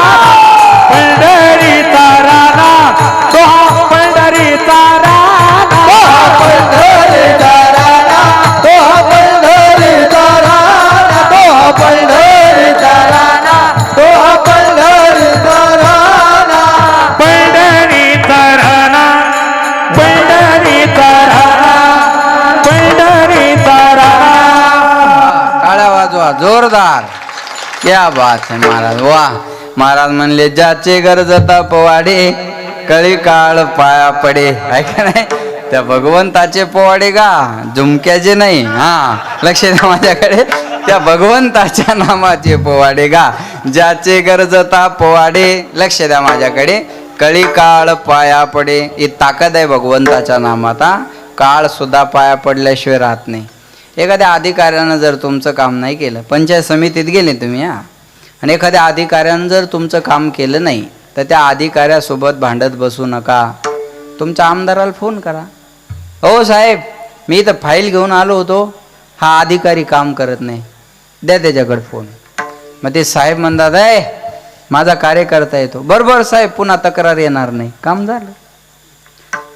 पंढरीचा राणा, तो पंढरीचा राणा, पंढरीचा राणा, तो पंढरीचा राणा, तो पंढरीचा राणा, तो पंढरीचा राणा. पंढरीचा राणा, पंढरीचा राणा, पंढरीचा राणा. टाळ्या वाजवा जोरदार. क्या बात है महाराज, वा. महाराज म्हणले ज्याचे गरज पोवाडे, कळी काळ पाया पडे. आहे का नाही? त्या भगवंताचे पोवाडे गा, झुमक्याचे नाही. हा लक्ष द्या माझ्याकडे. त्या भगवंताच्या नामाचे पोवाडे गा, ज्याचे गरजता पोवाडे. लक्ष द्या माझ्याकडे. कळी काळ पाया पडे, ही ताकद आहे भगवंताच्या नामात. काळ सुद्धा पाया पडल्याशिवाय राहत नाही. एखाद्या अधिकाऱ्यानं जर तुमचं काम नाही केलं, पंचायत समितीत गेले तुम्ही आणि एखाद्या अधिकाऱ्यानं जर तुमचं काम केलं नाही, तर त्या अधिकाऱ्यासोबत भांडत बसू नका. तुमच्या आमदाराला फोन करा, हो साहेब मी इथं फाईल घेऊन आलो होतो, हा अधिकारी काम करत नाही, द्या त्याच्याकडे फोन. मग ते साहेब म्हणतात आहे माझा कार्यकर्ता येतो, बरोबर साहेब पुन्हा तक्रार येणार नाही, काम झालं.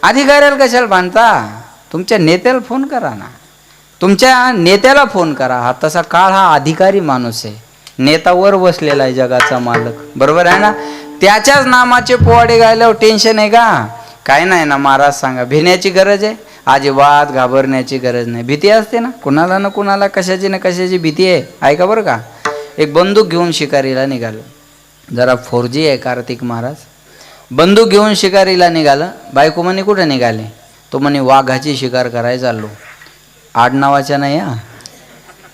अधिकाऱ्याला कशाला भांडता? तुमच्या नेत्याला फोन करा ना, तुमच्या नेत्याला फोन करा. हा तसा काळ हा अधिकारी माणूस आहे, नेता वर बसलेला आहे, जगाचा मालक, बरोबर आहे ना. त्याच्याच नामाचे पोवाडे गायल्यावर टेन्शन आहे का? काय नाही ना महाराज. सांगा, भिण्याची गरज आहे? अजिबात घाबरण्याची गरज नाही. भीती असते ना कुणाला ना कुणाला, कशाची ना कशाची भीती आहे. ऐका बरं का, एक बंदूक घेऊन शिकारीला निघालो. जरा 4G आहे कार्तिक महाराज. बंदूक घेऊन शिकारीला निघालं. बायको म्हणे कुठे निघाले? तो म्हणे वाघाची शिकार करायला चाललो. आडनावाच्या नाही हा,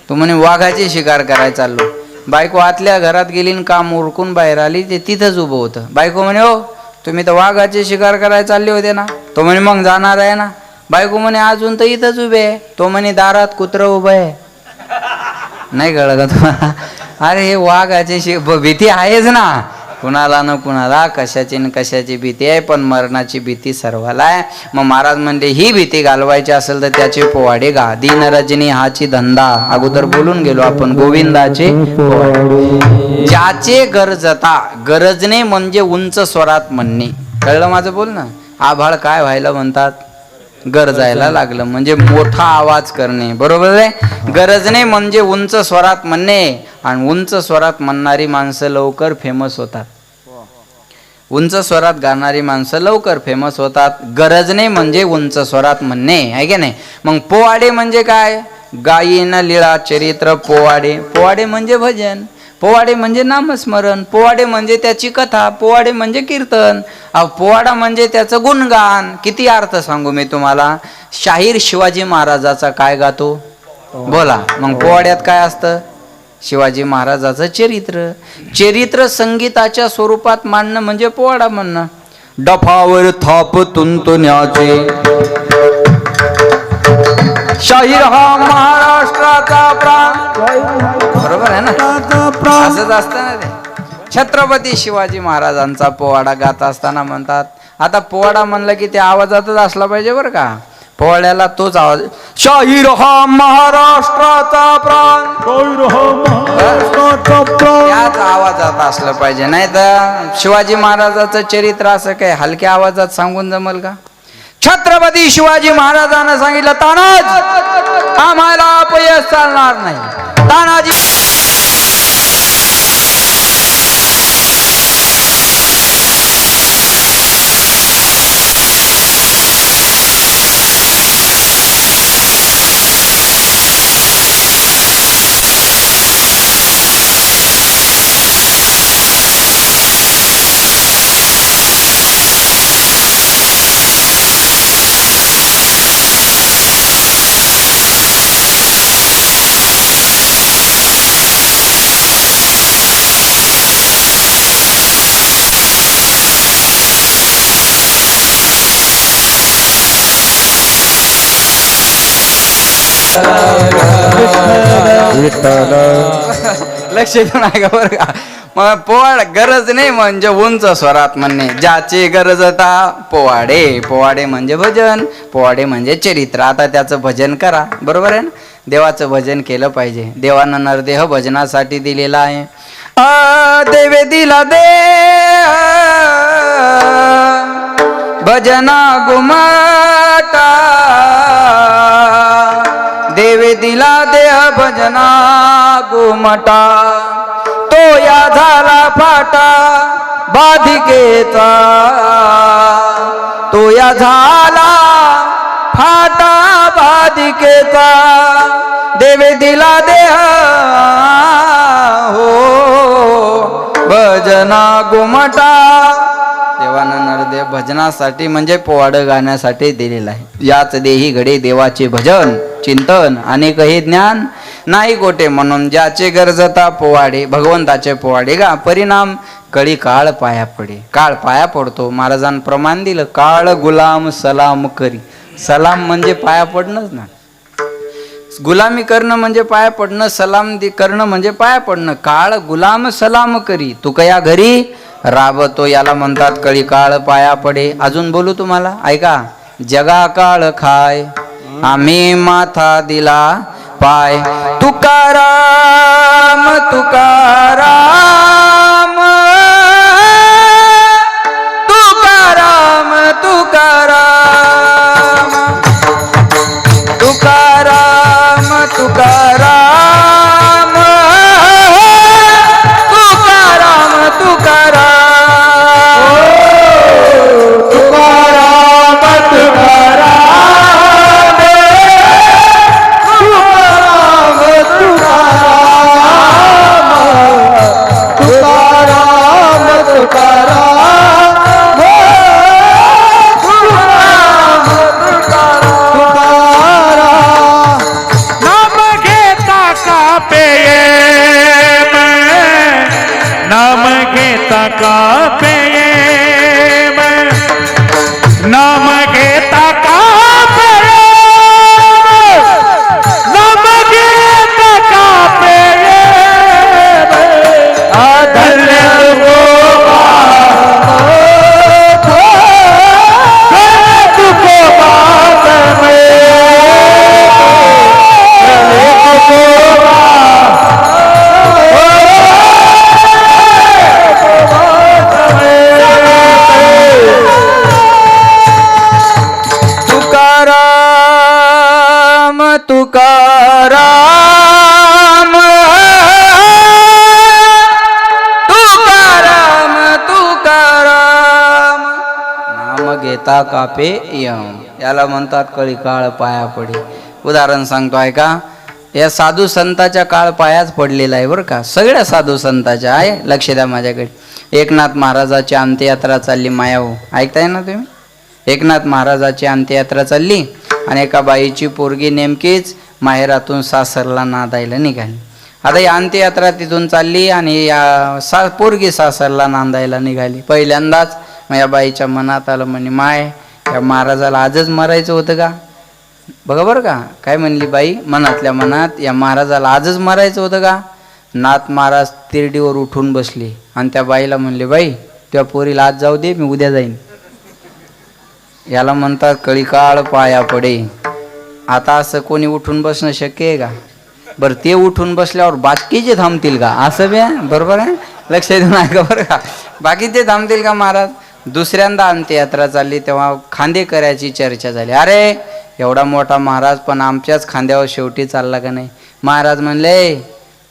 तो म्हणे वाघाची शिकार करायला चाललो. बायको आतल्या घरात गेली आणि काम उरकून बाहेर आली, ते तिथंच उभं होतं. बायको म्हणे हो तुम्ही तर वाघाची शिकार करायला चालले होते ना? तो म्हणे मग जाणार आहे ना. बायको म्हणे अजून तर इथंच उभे आहे. तो म्हणे दारात कुत्रं उभं आहे. नाही कळलं का तुम्हाला? अरे हे वाघाची भीती आहेच ना, कुणाला न कुणाला कशाची न कशाची भीती आहे, पण मरणाची भीती सर्वाला आहे. मग महाराज म्हणले ही भीती घालवायची असेल तर त्याचे पोवाडे गा. दिन रजनी हाची धंदा, अगोदर बोलून गेलो आपण, गोविंदाचे पोवाडे. ज्याचे गरजता, गरजणे म्हणजे उंच स्वरात म्हणणे. कळलं माझं बोलणं? आभाळ काय व्हायला म्हणतात? गरजायला लागलं म्हणजे मोठा आवाज करणे, बरोबर आहे. गरजणे म्हणजे उंच स्वरात म्हणणे, आणि उंच स्वरात म्हणणारी माणसं लवकर फेमस होतात. उंच स्वरात गाणारी माणसं लवकर फेमस होतात. गरजणे म्हणजे उंच स्वरात म्हणणे, आहे की नाही. मग पोवाडे म्हणजे काय? गायीन लीळा चरित्र पोवाडे. पोवाडे म्हणजे भजन, पोवाडे म्हणजे नामस्मरण, पोवाडे म्हणजे त्याची कथा, पोवाडे म्हणजे कीर्तन, पोवाडा म्हणजे त्याचं गुणगान. किती अर्थ सांगू मी तुम्हाला. शाहीर शिवाजी महाराजाचा काय गातो? बोला. मग पोवाड्यात काय असतं? शिवाजी महाराजाचं चरित्र. चरित्र संगीताच्या स्वरूपात मांडणं म्हणजे पोवाडा म्हणणं. डफावर थाप तुंतुण्याचे शाहीर हा महाराष्ट्राचा प्राण. बरोबर आहे ना? असंच असतं ना ते. छत्रपती शिवाजी महाराजांचा पोवाडा गात असताना म्हणतात, आता पोवाडा म्हणलं की ते आवाजातच असला पाहिजे बरं का. पोवाड्याला तोच आवाज, शाहीर हा महाराष्ट्राचा प्राण, त्याच आवाजात असलं पाहिजे. नाही तर शिवाजी महाराजाचं चरित्र असं काय हलक्या आवाजात सांगून जमल का? छत्रपती शिवाजी महाराजांना सांगितलं, तानाज आम्हाला अपयश चालणार नाही. तानाजी लक्ष देऊन ऐका बरं का. मग पोवाड गरज नाही म्हणजे उंच स्वरात म्हणणे. ज्याची गरजता पोवाडे. पोवाडे म्हणजे भजन, पोवाडे म्हणजे चरित्र. आता त्याचं भजन करा, बरोबर आहे ना. देवाचं भजन केलं पाहिजे. देवानं नरदेह भजनासाठी दिलेला आहे. देवे दिला दे भजना गुमाटा, देवे दिला देह भजना गुमटा. तो या झाला फाटा बाधिकेचा, तो या झाला फाटा बाधिकेचा. देवे दिला देह हो भजना गुमटा. देवानं नरदेव भजनासाठी म्हणजे पोवाडं गाण्यासाठी दिलेला आहे. याच देही घडे देवाचे भजन चिंतन अनेक हे ज्ञान नाही कोठे. म्हणून ज्याचे गरजता पोवाडे, भगवंताचे पोवाडे गा. परिणाम कळी काळ पाया पडे. काळ पाया पडतो. महाराजांनी प्रमाण दिलं, काळ गुलाम सलाम करी. सलाम म्हणजे पाया पडणंच ना. गुलामी करणं म्हणजे पाया पडणं, सलाम करणं म्हणजे पाया पडणं. काळ गुलाम सलाम करी, तू कया घरी राबतो, याला म्हणतात कळी काळ पाया पडे. अजून बोलू तुम्हाला, ऐका. जगा काळ खाय आम्ही माथा दिला पाय. तुकाराम तुकाराम तुकाराम तुकाराम तुकाराम तुकाराम तुकाराम तुकाराम तुकाराम तुकाराम तुकाराम तुकाराम तुकाराम. नाम घेता का पेये नाम घेता का पेये नाम घेता का पेये नाम घेता का पेये. धन्य हो माता कापे यम. याला म्हणतात कळी काळ पाया पडे. उदाहरण सांगतो ऐका. या साधू संताच्या काळ पायाच पडलेला आहे बरं का. सगळ्या साधू संताच्या आहे. लक्ष द्या माझ्याकडे. एकनाथ महाराजाची अंत्ययात्रा चालली मायाहो. ऐकताय ना तुम्ही. एकनाथ महाराजाची अंत्ययात्रा चालली आणि एका बाईची पोरगी नेमकीच माहेरातून सासरला नांदायला निघाली. आता ही अंत्ययात्रा तिथून चालली आणि या पोरगी सासरला नांदायला निघाली. पहिल्यांदाच या बाईच्या मनात आलं, म्हणे माय या महाराजाला आजच मरायचं होतं का. बघा बरं का काय म्हणली बाई मनातल्या मनात, या महाराजाला आजच मरायचं होतं का. नाथ महाराज तिरडीवर उठून बसले आणि त्या बाईला म्हणले, बाई त्या पोरीला आज जाऊ दे, मी उद्या जाईन. याला म्हणतात कळीकाळ पाया पडे. आता असं कोणी उठून बसणं शक्य आहे का. बरं ते उठून बसल्यावर बाकीचे थांबतील का. असं बी बरोबर आहे. लक्ष देऊन ऐका बरं का. बाकीचे थांबतील का महाराज. दुसऱ्यांदा अंत्ययात्रा चालली तेव्हा खांदेकऱ्याची चर्चा झाली. अरे एवढा मोठा महाराज पण आमच्याच खांद्यावर शेवटी चालला का नाही. महाराज म्हणले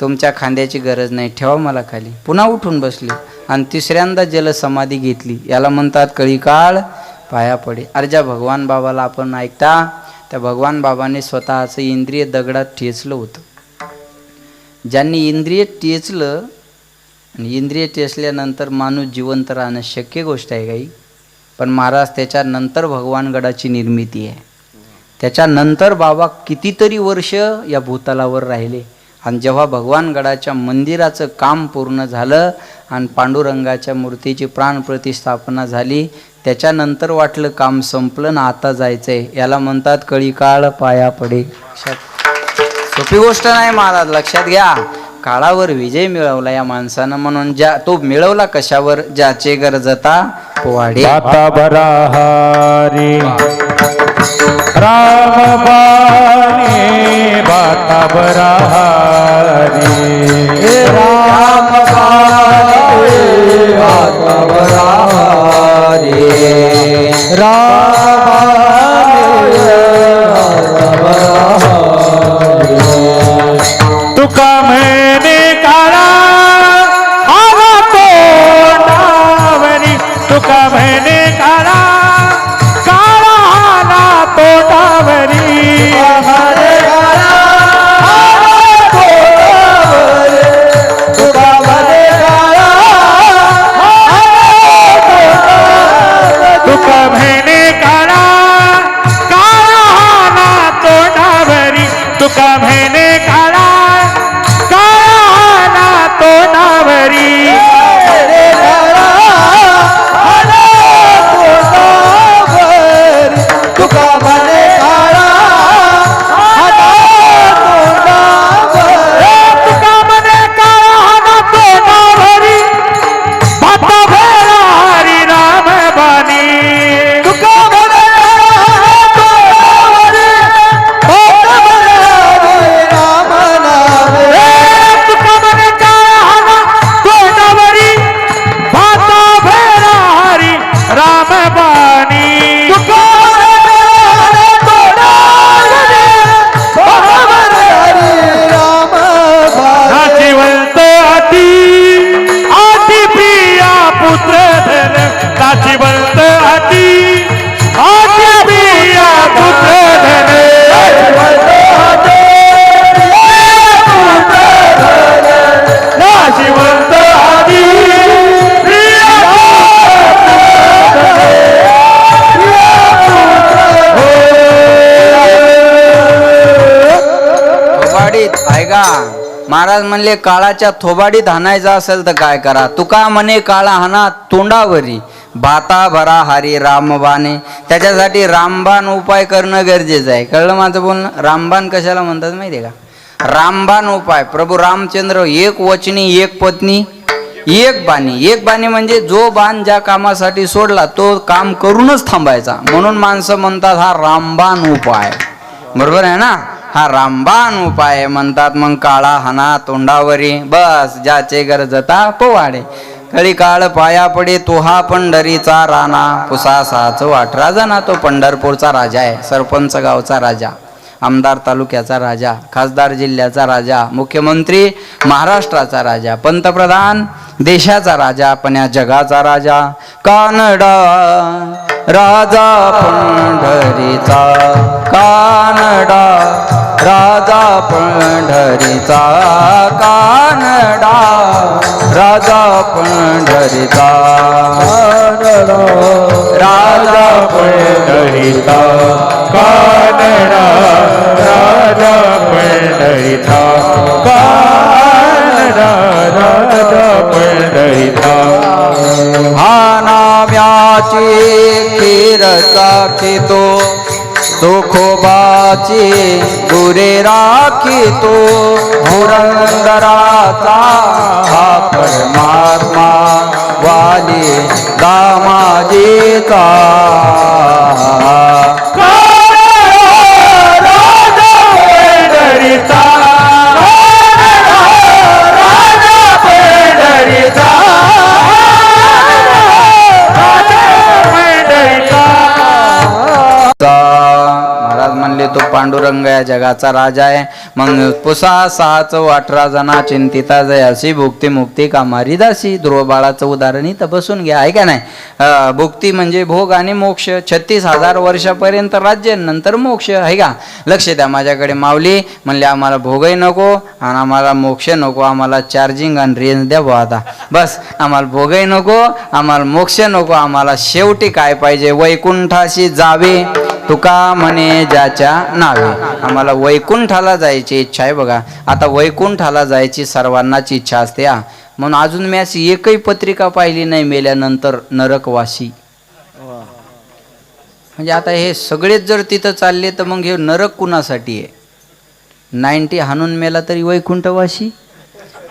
तुमच्या खांद्याची गरज नाही, ठेवा मला खाली. पुन्हा उठून बसले आणि तिसऱ्यांदा जलसमाधी घेतली. याला म्हणतात कळीकाळ पाया पडे. अरे ज्या भगवान बाबाला आपण ऐकता त्या भगवान बाबाने स्वतःचं इंद्रिय दगडात ठेचलं होतं. ज्यांनी इंद्रिय टेचलं आणि इंद्रिय टेचल्यानंतर माणूस जिवंत राहणं शक्य गोष्ट आहे काही. पण महाराज त्याच्यानंतर भगवानगडाची निर्मिती आहे. त्याच्यानंतर बाबा कितीतरी वर्ष या भूतलावर राहिले आणि जेव्हा भगवानगडाच्या मंदिराचं काम पूर्ण झालं आणि पांडुरंगाच्या मूर्तीची प्राणप्रतिष्ठापना झाली त्याच्यानंतर वाटलं काम संपलं ना आता जायचंय. याला म्हणतात कळीकाळ पाया पडे. सोपी गोष्ट नाही महाराज. लक्षात घ्या. काळावर विजय मिळवला या माणसानं. म्हणून ज्या तो मिळवला कशावर. ज्याचे गरजता पोवाडे. बाता बराहारी राम बाणी बाता बराहारी राम बाणी बाता बराहारी राम तुका म्हणे काळा आवा तोंडावरी तुका म्हणे काळा काळा आला तोंडावरी तुका म्हणे काळा काळा आला तोंडावरी तुका म्हणे काळा महाराज म्हणले काळाच्या थोबाडीत हाणायचा असेल तर काय करा. तुका म्हणे काळा हाना तोंडावरी भाता भरा हारी रामबाने. त्याच्यासाठी रामबाण उपाय करणं गरजेचं आहे. कळलं माझं बोलणं. रामबाण कशाला म्हणतात माहिती आहे का. रामबाण उपाय. प्रभू रामचंद्र एक वचनी एक पत्नी एक बाणी. एक बाणी म्हणजे जो बाण ज्या कामासाठी सोडला तो काम करूनच थांबायचा. म्हणून माणसं म्हणतात हा रामबाण उपाय. बरोबर आहे ना. हा रामबाण उपाय म्हणतात. मग काळा हाना तोंडावरी बस ज्याचे गरजता पोवाडे. कळी काळ पाया पडे तो हा पंढरीचा राणा. पुसासाच वाटरा जाना तो पंढरपूरचा राजा आहे. सरपंच गावचा राजा, आमदार तालुक्याचा राजा, खासदार जिल्ह्याचा राजा, मुख्यमंत्री महाराष्ट्राचा राजा, पंतप्रधान देशाचा राजा, पण या जगाचा राजा. कानडा राजा पंढरीचा कानडा, राजा पंढरीचा कानडा, राजा पंढरीचा कानडा, राजा पंढरीचा कानडा, राजा पंढरीचा कानडा, राजा पंढरीचा. हा नाम्याची खीर चाखितो, तुकोबाची दुरे राखितो, पुरंदराचा हा परमात्मा वाली दामाजीचा. राजा पंढरीचा, राजा पंढरीचा, राजा पंढरीचा. महाराज म्हणले तो पांडुरंग या जगाचा राजा आहे. मग पुसा 618 जना चिंतिता जयासी, भुक्ती मुक्ती कामारी दासी. ध्रुव बाळाचं उदाहरण इथं बसून घ्या, आहे का नाही. भुक्ती म्हणजे भोग आणि मोक्ष. 36,000 वर्षापर्यंत राज्य, नंतर मोक्ष, आहे का. लक्ष द्या माझ्याकडे. माऊली म्हणले आम्हाला भोगही नको आणि आम्हाला मोक्ष नको, आम्हाला चार्जिंग आणि रेंज द्या बुवा आता बस. आम्हाला भोगही नको, आम्हाला मोक्ष नको, आम्हाला शेवटी काय पाहिजे, वैकुंठाशी जावे तुका म्हणे ज्याच्या नावे. आम्हाला वैकुंठाला जायची इच्छा आहे बघा. आता वैकुंठाला जायची सर्वांनाच इच्छा असते हा. म्हणून अजून मी अशी एकही पत्रिका पाहिली नाही मेल्यानंतर नरकवासी. म्हणजे आता हे सगळेच जर तिथं चालले तर मग हे नरक कुणासाठी आहे. 90 हाणून मेला तरी वैकुंठवासी,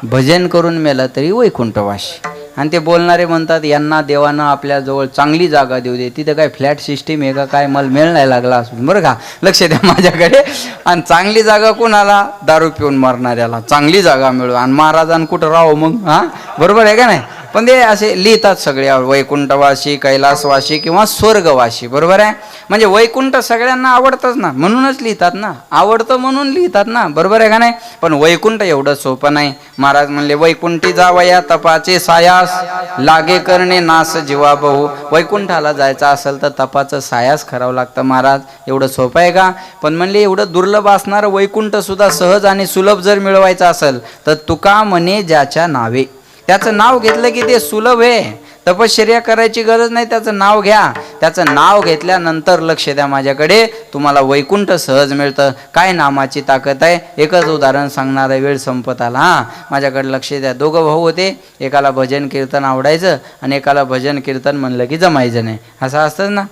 भजन करून मेला तरी वैकुंठवासी. आणि ते बोलणारे म्हणतात यांना देवानं आपल्याजवळ चांगली जागा देऊ दे. तिथं काय फ्लॅट सिस्टीम आहे का काय, मला मेळ नाही लागला असून बरं का. लक्ष द्या माझ्याकडे. आणि चांगली जागा कोणाला, दारू पिऊन मरणाऱ्याला चांगली जागा मिळू. आणि महाराजांना कुठं राहू मग, हा बरोबर आहे का नाही. पण ते असे लिहितात सगळे, वैकुंठवासी, कैलासवासी किंवा स्वर्गवासी, बरोबर आहे. म्हणजे वैकुंठ सगळ्यांना आवडतंच ना, म्हणूनच लिहितात ना, आवडतं म्हणून लिहितात ना, बरोबर आहे का नाही. पण वैकुंठ एवढं सोपं नाही. महाराज म्हणले वैकुंठी जावया तपाचे सायास, लागे करणे नास जीवा बहु. वैकुंठाला जायचं असेल तर तपाचं सायास करावं लागतं. महाराज एवढं सोपं आहे का. पण म्हणले एवढं दुर्लभ असणारं वैकुंठ सुद्धा सहज आणि सुलभ जर मिळवायचं असेल तर तुका म्हणे ज्याच्या नावे. त्याचं नाव घेतलं की ते सुलभ आहे. तपश्चर्या करायची गरज नाही, त्याचं नाव घ्या. त्याचं नाव घेतल्यानंतर लक्ष द्या माझ्याकडे, तुम्हाला वैकुंठ सहज मिळतं. काय नामाची ताकद आहे. एकच उदाहरण सांगणार आहे, वेळ संपत आला. हां माझ्याकडे लक्ष द्या. दोघं भाऊ होते, एकाला भजन कीर्तन आवडायचं आणि एकाला भजन कीर्तन म्हणलं की जमायचं नाही. असं असतंच ना.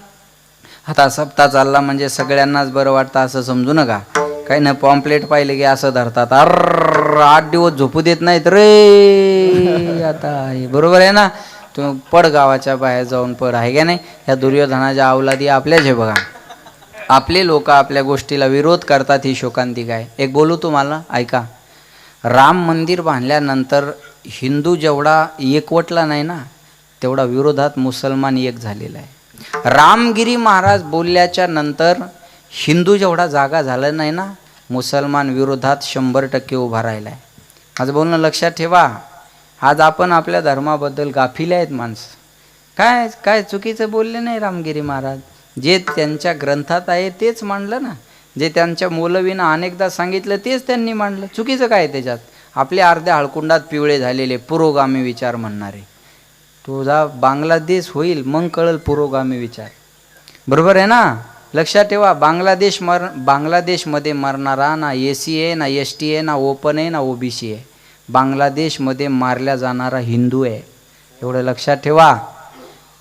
आता सप्ताह चालला म्हणजे सगळ्यांनाच बरं वाटतं असं समजू नका. काही ना पॉम्पलेट पाहिले की असं धरतात, 8 दिवस झोपू देत नाहीत रे. आता बरोबर आहे ना. तू पड गावाच्या बाहेर जाऊन पड, आहे का नाही. ह्या दुर्योधनाच्या अवलादी आपल्याच आहे बघा. आपले लोक आपल्या गोष्टीला विरोध करतात, ही शोकांतिक आहे. एक बोलू तुम्हाला, ऐका. राम मंदिर बांधल्यानंतर हिंदू जेवढा एकवटला नाही ना, तेवढा विरोधात मुसलमान एक झालेला आहे. रामगिरी महाराज बोलल्याच्या नंतर हिंदू जेवढा जागा झाला नाही ना, मुसलमान विरोधात 100% उभा राहिला आहे. माझं बोलणं लक्षात ठेवा. आज आपण आपल्या धर्माबद्दल गाफिले आहेत माणसं. काय काय चुकीचं बोलले नाही रामगिरी महाराज. जे त्यांच्या ग्रंथात आहे तेच मांडलं ना. जे त्यांच्या मौलवीनं अनेकदा सांगितलं तेच त्यांनी मांडलं. चुकीचं काय त्याच्यात. आपले अर्ध्या हळकुंडात पिवळे झालेले पुरोगामी विचार म्हणणारे. तुझा बांगलादेश होईल मग कळल पुरोगामी विचार, बरोबर आहे ना. लक्षात ठेवा. बांगलादेशमध्ये मरणारा ना AC आहे, ना ST आहे, ना ओपन आहे, ना OBC आहे. बांगलादेशमध्ये मारल्या जाणारा हिंदू आहे, एवढं लक्षात ठेवा.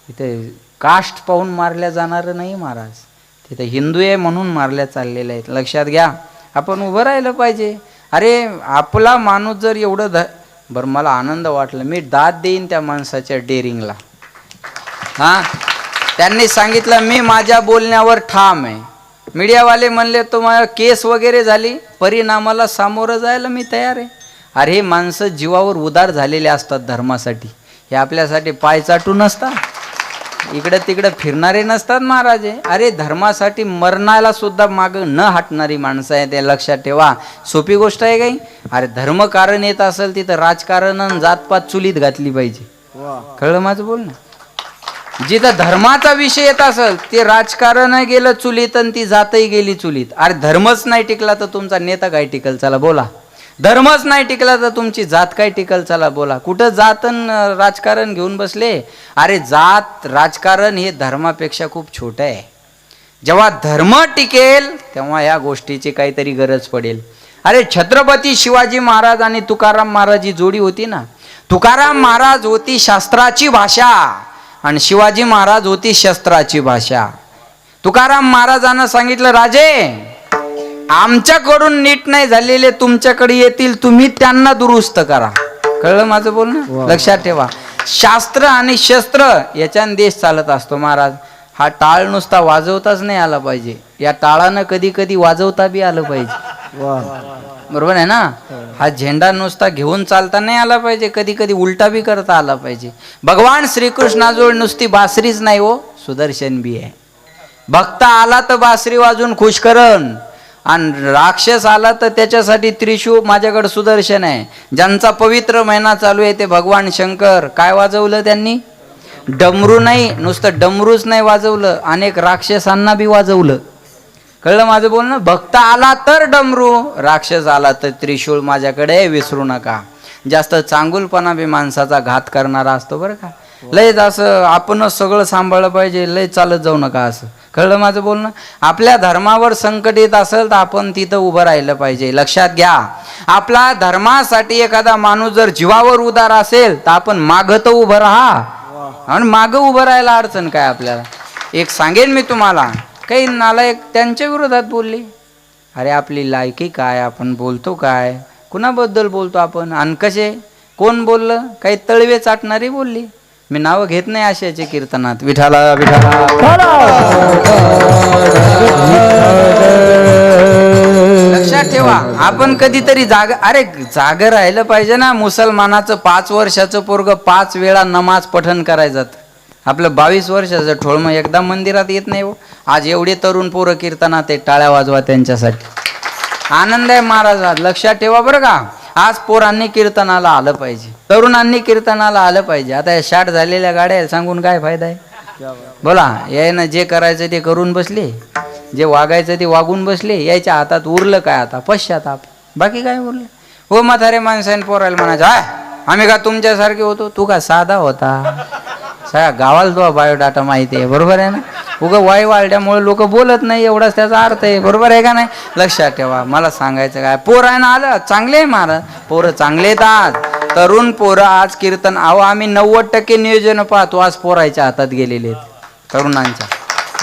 इथे कास्ट पाहून मारल्या जाणारं नाही महाराज. तिथे हिंदू आहे म्हणून मारल्या चाललेल्या आहेत. लक्षात घ्या. आपण उभं राहिलं पाहिजे. अरे आपला माणूस जर एवढं बरं, मला आनंद वाटला. मी दाद देईन त्या माणसाच्या डेअरिंगला. हां त्यांनी सांगितलं मी माझ्या बोलण्यावर ठाम आहे. मीडियावाले म्हणले तुम्हाला केस वगैरे झाली, परिणामाला सामोरं जायला मी तयार आहे. अरे हे माणसं जीवावर उदार झालेले असतात धर्मासाठी. हे आपल्यासाठी पाय चाटू नसतात, इकडं तिकडं फिरणारे नसतात महाराज. अरे धर्मासाठी मरणाला सुद्धा मागं न हटणारी माणसं आहे, ते लक्षात ठेवा. सोपी गोष्ट आहे काही. अरे धर्म कारण येत असेल तिथं राजकारण आणि जातपात चुलीत घातली पाहिजे. कळलं माझं बोलणं. जिथं धर्माचा विषय येत असेल ते राजकारण गेलं चुलीत आणि ती जातही गेली चुलीत. अरे धर्मच नाही टिकला तर तुमचा नेता काय टिकल, चला बोला. धर्मच नाही टिकला तर तुमची जात काय टिकल, चला बोला. कुठं जात आणि राजकारण घेऊन बसले. अरे जात राजकारण हे धर्मापेक्षा खूप छोटं आहे. जेव्हा धर्म टिकेल तेव्हा या गोष्टीची काहीतरी गरज पडेल. अरे छत्रपती शिवाजी महाराज आणि तुकाराम महाराज ही जोडी होती ना. तुकाराम महाराज होती शास्त्राची भाषा आणि शिवाजी महाराज होती शस्त्राची भाषा. तुकाराम महाराजांना सांगितलं, राजे आमच्याकडून नीट नाही झालेले तुमच्याकडे येतील, तुम्ही त्यांना दुरुस्त करा. कळलं माझं बोलणं? लक्षात ठेवा, शास्त्र आणि शस्त्र याच्याने देश चालत असतो. महाराज हा टाळ नुसता वाजवताच नाही आला पाहिजे, या टाळानं कधी कधी वाजवता बी आलं पाहिजे. बरोबर आहे ना. हा झेंडा नुसता घेऊन चालता नाही आला पाहिजे, कधी कधी उलटा बी करता आला पाहिजे. भगवान श्रीकृष्णाजवळ नुसती बासरीच नाही हो, सुदर्शन बी आहे. भक्त आला तर बासरी वाजून खुश करण, आणि राक्षस आला तर त्याच्यासाठी त्रिशूळ माझ्याकडे सुदर्शन आहे. ज्यांचा पवित्र महिना चालू आहे ते भगवान शंकर काय वाजवलं त्यांनी? डमरू नाही, नुसतं डमरूच नाही वाजवलं, अनेक राक्षसांना बी वाजवलं. कळलं माझं बोलणं? भक्त आला तर डमरू, राक्षस आला तर त्रिशूळ माझ्याकडे, विसरू नका. जास्त चांगुलपणा बी माणसाचा घात करणारा असतो बरं का. लयच असं आपणच सगळं सांभाळलं पाहिजे, लय चालत जाऊ नका असं. कळलं माझं बोलणं? आपल्या धर्मावर संकट येत असेल तर आपण तिथं उभं राहिलं पाहिजे. लक्षात घ्या, आपला धर्मासाठी एखादा माणूस जर जीवावर उदार असेल तर आपण मागं तर उभं राहा, आणि मागं उभं राहायला अडचण काय आपल्याला. एक सांगेन मी तुम्हाला, काही नालायक त्यांच्या विरोधात बोलले. अरे आपली लायकी काय, आपण बोलतो काय, कुणाबद्दल बोलतो आपण, आणि कसे, कोण बोललं, काही तळवे चाटणारी बोलली. मी नावं घेत नाही अशाचे कीर्तनात. विठाला विठाला. लक्षात ठेवा, आपण कधीतरी जाग राहिलं पाहिजे ना. मुसलमानाचं 5 वर्षाचं पोरग 5 वेळा नमाज पठण करायचं, आपलं 22 वर्षाचं ठोळमं एकदा मंदिरात येत नाही हो. आज एवढे तरुण पोरं कीर्तनात आहे, टाळ्या वाजवा त्यांच्यासाठी. आनंद आहे महाराजात. लक्षात ठेवा बरं का, आज पोरांनी कीर्तनाला आलं पाहिजे, तरुणांनी कीर्तनाला आलं पाहिजे. आता या शाट झालेल्या गाड्या सांगून काय फायदा आहे? बोला. यायनं जे करायचं ते करून बसले, जे वागायचं ते वागून बसले. यायच्या हातात उरलं काय आता? पश्चाताप, बाकी काय उरलं? हो म्हातारे माणसाने पोरायला म्हणायचं, हाय आम्ही का तुमच्यासारखे होतो, तू का साधा होता, सगळ्या गावाला तुझा बायोडाटा माहिती आहे. बरोबर आहे ना. उगं वाई वाढल्यामुळे लोक बोलत नाही, एवढाच त्याचा अर्थ आहे. बरोबर आहे का नाही? लक्षात ठेवा. मला सांगायचं काय, पोर आहे ना आलं चांगले आहे महाराज, पोरं चांगले आहेत. आज तरुण पोरं आज कीर्तन, अहो आम्ही 90% नियोजन पाहतो आज पोरायच्या हातात गेलेले आहेत तरुणांच्या.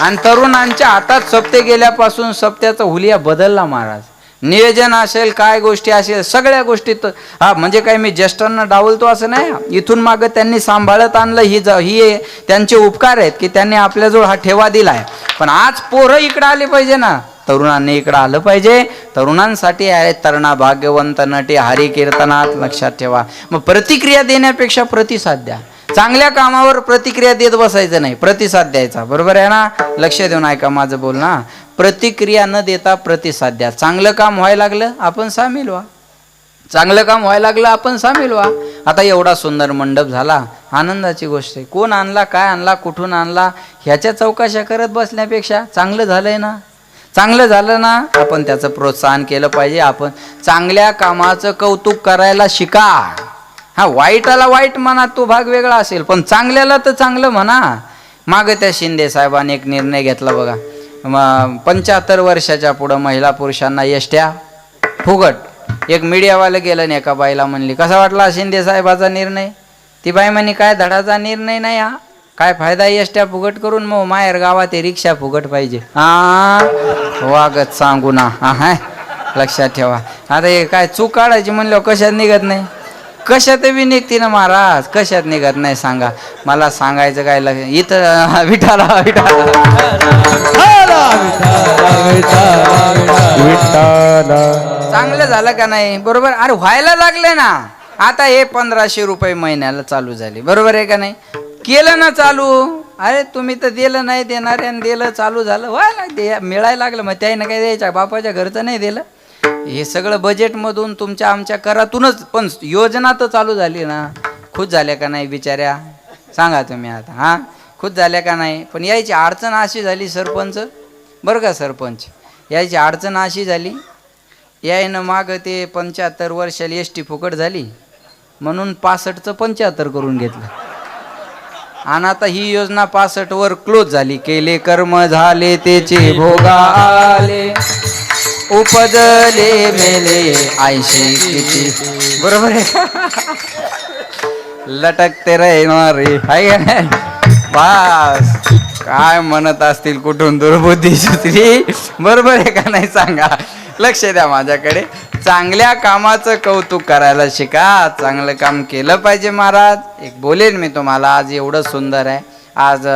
आणि तरुणांच्या हातात सप्ते गेल्यापासून सप्त्याचा हुलिया बदलला महाराज. नियोजन असेल, काय गोष्टी असेल, सगळ्या गोष्टीत. हा म्हणजे काय मी ज्येष्ठांना डावलतो असं नाही, इथून मागं त्यांनी सांभाळत आणलं. ही त्यांचे उपकार आहेत की त्यांनी आपल्याजवळ हा ठेवा दिलाय. पण आज पोरं इकडं आले पाहिजे ना, तरुणांनी इकडं आलं पाहिजे. तरुणांसाठी आहे तरणा भाग्यवंत नटे हरी कीर्तनात. लक्षात ठेवा. मग प्रतिक्रिया देण्यापेक्षा प्रतिसाद द्या. चांगल्या कामावर प्रतिक्रिया देत बसायचं नाही, प्रतिसाद द्यायचा. बरोबर आहे ना. लक्ष देऊन ऐका माझं बोलणं. प्रतिक्रिया न देता प्रतिसाद द्या. चांगलं काम व्हायला लागलं आपण सामील व्हा, चांगलं काम व्हायला लागलं आपण सामील व्हा. आता एवढा सुंदर मंडप झाला, आनंदाची गोष्ट आहे. कोण आणला, काय आणला, कुठून आणला, ह्याच्या चौकशा करत बसण्यापेक्षा चांगलं झालंय ना, चांगलं झालं ना, आपण त्याचं प्रोत्साहन केलं पाहिजे. आपण चांगल्या कामाचं कौतुक करायला शिका. हा वाईटाला वाईट म्हणा, तो भाग वेगळा असेल, पण चांगल्याला तर चांगलं म्हणा. मागं त्या शिंदे साहेबांनी एक निर्णय घेतला बघा, 75 वर्षाच्या पुढं महिला पुरुषांना एसट्या फुकट. एक मीडियावालं गेलं आणि एका बाईला म्हणली, कसा वाटला शिंदे साहेबाचा निर्णय? ती बाई म्हणे, काय धडाचा निर्णय नाही हा, काय फायदा एसट्या फुकट करून, मग माहेर गावात रिक्षा फुकट पाहिजे. वागत सांगू ना. हा लक्षात ठेवा. आता हे काय चूक काढायची म्हणलं कशात निघत नाही, कशात बी निघते ना महाराज, कशात निघत नाही सांगा. मला सांगायचं काय इथं विठाला चांगलं झालं का नाही? बरोबर. अरे व्हायला लागले ना. आता हे 1500 रुपये महिन्याला चालू झाले. बरोबर आहे का नाही? केलं ना चालू. अरे तुम्ही तर दिलं नाही, देणाऱ्यानं दिलं, चालू झालं, व्हायला मिळायला लागलं. मग त्याने काय द्यायच्या बापाच्या घरचं नाही दिलं, हे सगळं बजेटमधून तुमच्या आमच्या करातूनच. पण योजना तर चालू झाली ना. खुश झाल्या का नाही बिचाऱ्या? सांगा तुम्ही आता. हां खुश झाल्या का नाही? पण यायची अडचण अशी झाली सरपंच, बरं का सरपंच, यायची अडचण अशी झाली, यायनं मागं ते 75 वर्षाला एस.टी फुकट झाली म्हणून 65चं 75 करून घेतलं. आणि आता ही योजना 65 वर क्लोज झाली. केले कर्म झाले त्याचे भोगाले, उपजले मेले 80 किती. बरोबर आहे का? लटकते राहणारे हाय का नाही? बस काय म्हणत असतील कुठून दुर्बुद्धी सुचली. बरोबर आहे का नाही सांगा? लक्ष द्या माझ्याकडे. चांगल्या कामाचं कौतुक करायला शिका. चांगलं काम केलं पाहिजे महाराज. एक बोलेन मी तुम्हाला, आज एवढं सुंदर आहे, आज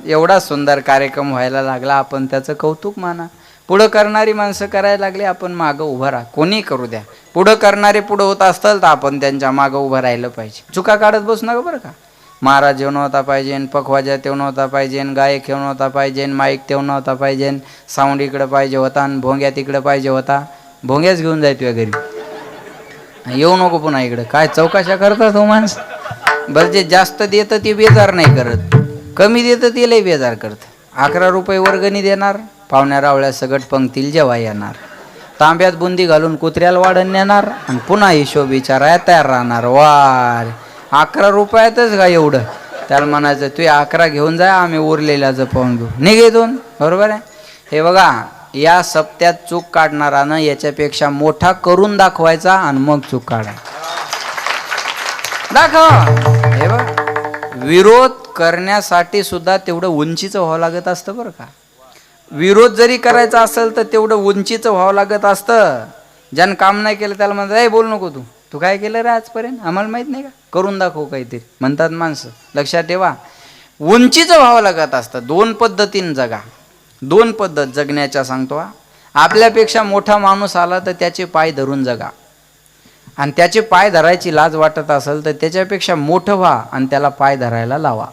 एवढा सुंदर कार्यक्रम व्हायला लागला, आपण त्याचं कौतुक माना. पुढं करणारी माणसं करायला लागली, आपण मागं उभं राहा. कोणी करू द्या, पुढं करणारे पुढं होत असतात तर आपण त्यांच्या मागं उभं राहिलं पाहिजे. चुका काढत बसू नका बरं का. महाराज येऊन होता पाहिजे, पखवाजा तेवून होता पाहिजे, गायक येऊन होता पाहिजे, माईक तेवून होता पाहिजे, साऊंड इकडं पाहिजे होता, आणि भोंग्या तिकडं पाहिजे होता. भोंग्याच घेऊन जाय तुझ्या घरी, येऊ नको पुन्हा इकडं. काय चौकशा करतात हो माणसं. बरं जे जास्त देतं ते बेजार नाही करत, कमी देतं ते लय बेजार करतं. 11 रुपये वर्गणी देणार, पाहुण्या रावळ्या सगट पंक्तीला जेव्हा येणार, तांब्यात बुंदी घालून कुत्र्याला वाढण नेणार, आणि पुन्हा हिशोब विचारायला तयार राहणार. वार 11 रुपयातच का एवढं? त्याला म्हणायचं तू 11 घेऊन जा, आम्ही उरलेल्याचं पाहून घेऊ, निघे दोन. बरोबर आहे. हे बघा, या सप्त्यात चूक काढणारानं याच्यापेक्षा मोठा करून दाखवायचा आणि मग चूक काढा. दाखव. हे बघ, विरोध करण्यासाठी सुद्धा तेवढं उंचीचं व्हावं लागत असतं बरं का. विरोध जरी करायचा असेल तर तेवढं उंचीचं व्हावं लागत असतं. ज्यानं काम नाही केलं त्याला म्हणतात ए बोल नको, तू काय केलं रे आजपर्यंत, आम्हाला माहित नाही का, करून दाखव काहीतरी म्हणतात माणसं. लक्षात ठेवा, उंचीचं व्हावं लागत असतं. 2 पद्धतीने जगा. 2 पद्धत जगण्याच्या सांगतो. आपल्यापेक्षा मोठा माणूस आला तर त्याचे पाय धरून जगा, आणि त्याचे पाय धरायची लाज वाटत असेल तर त्याच्यापेक्षा मोठं व्हा आणि त्याला पाय धरायला लावा.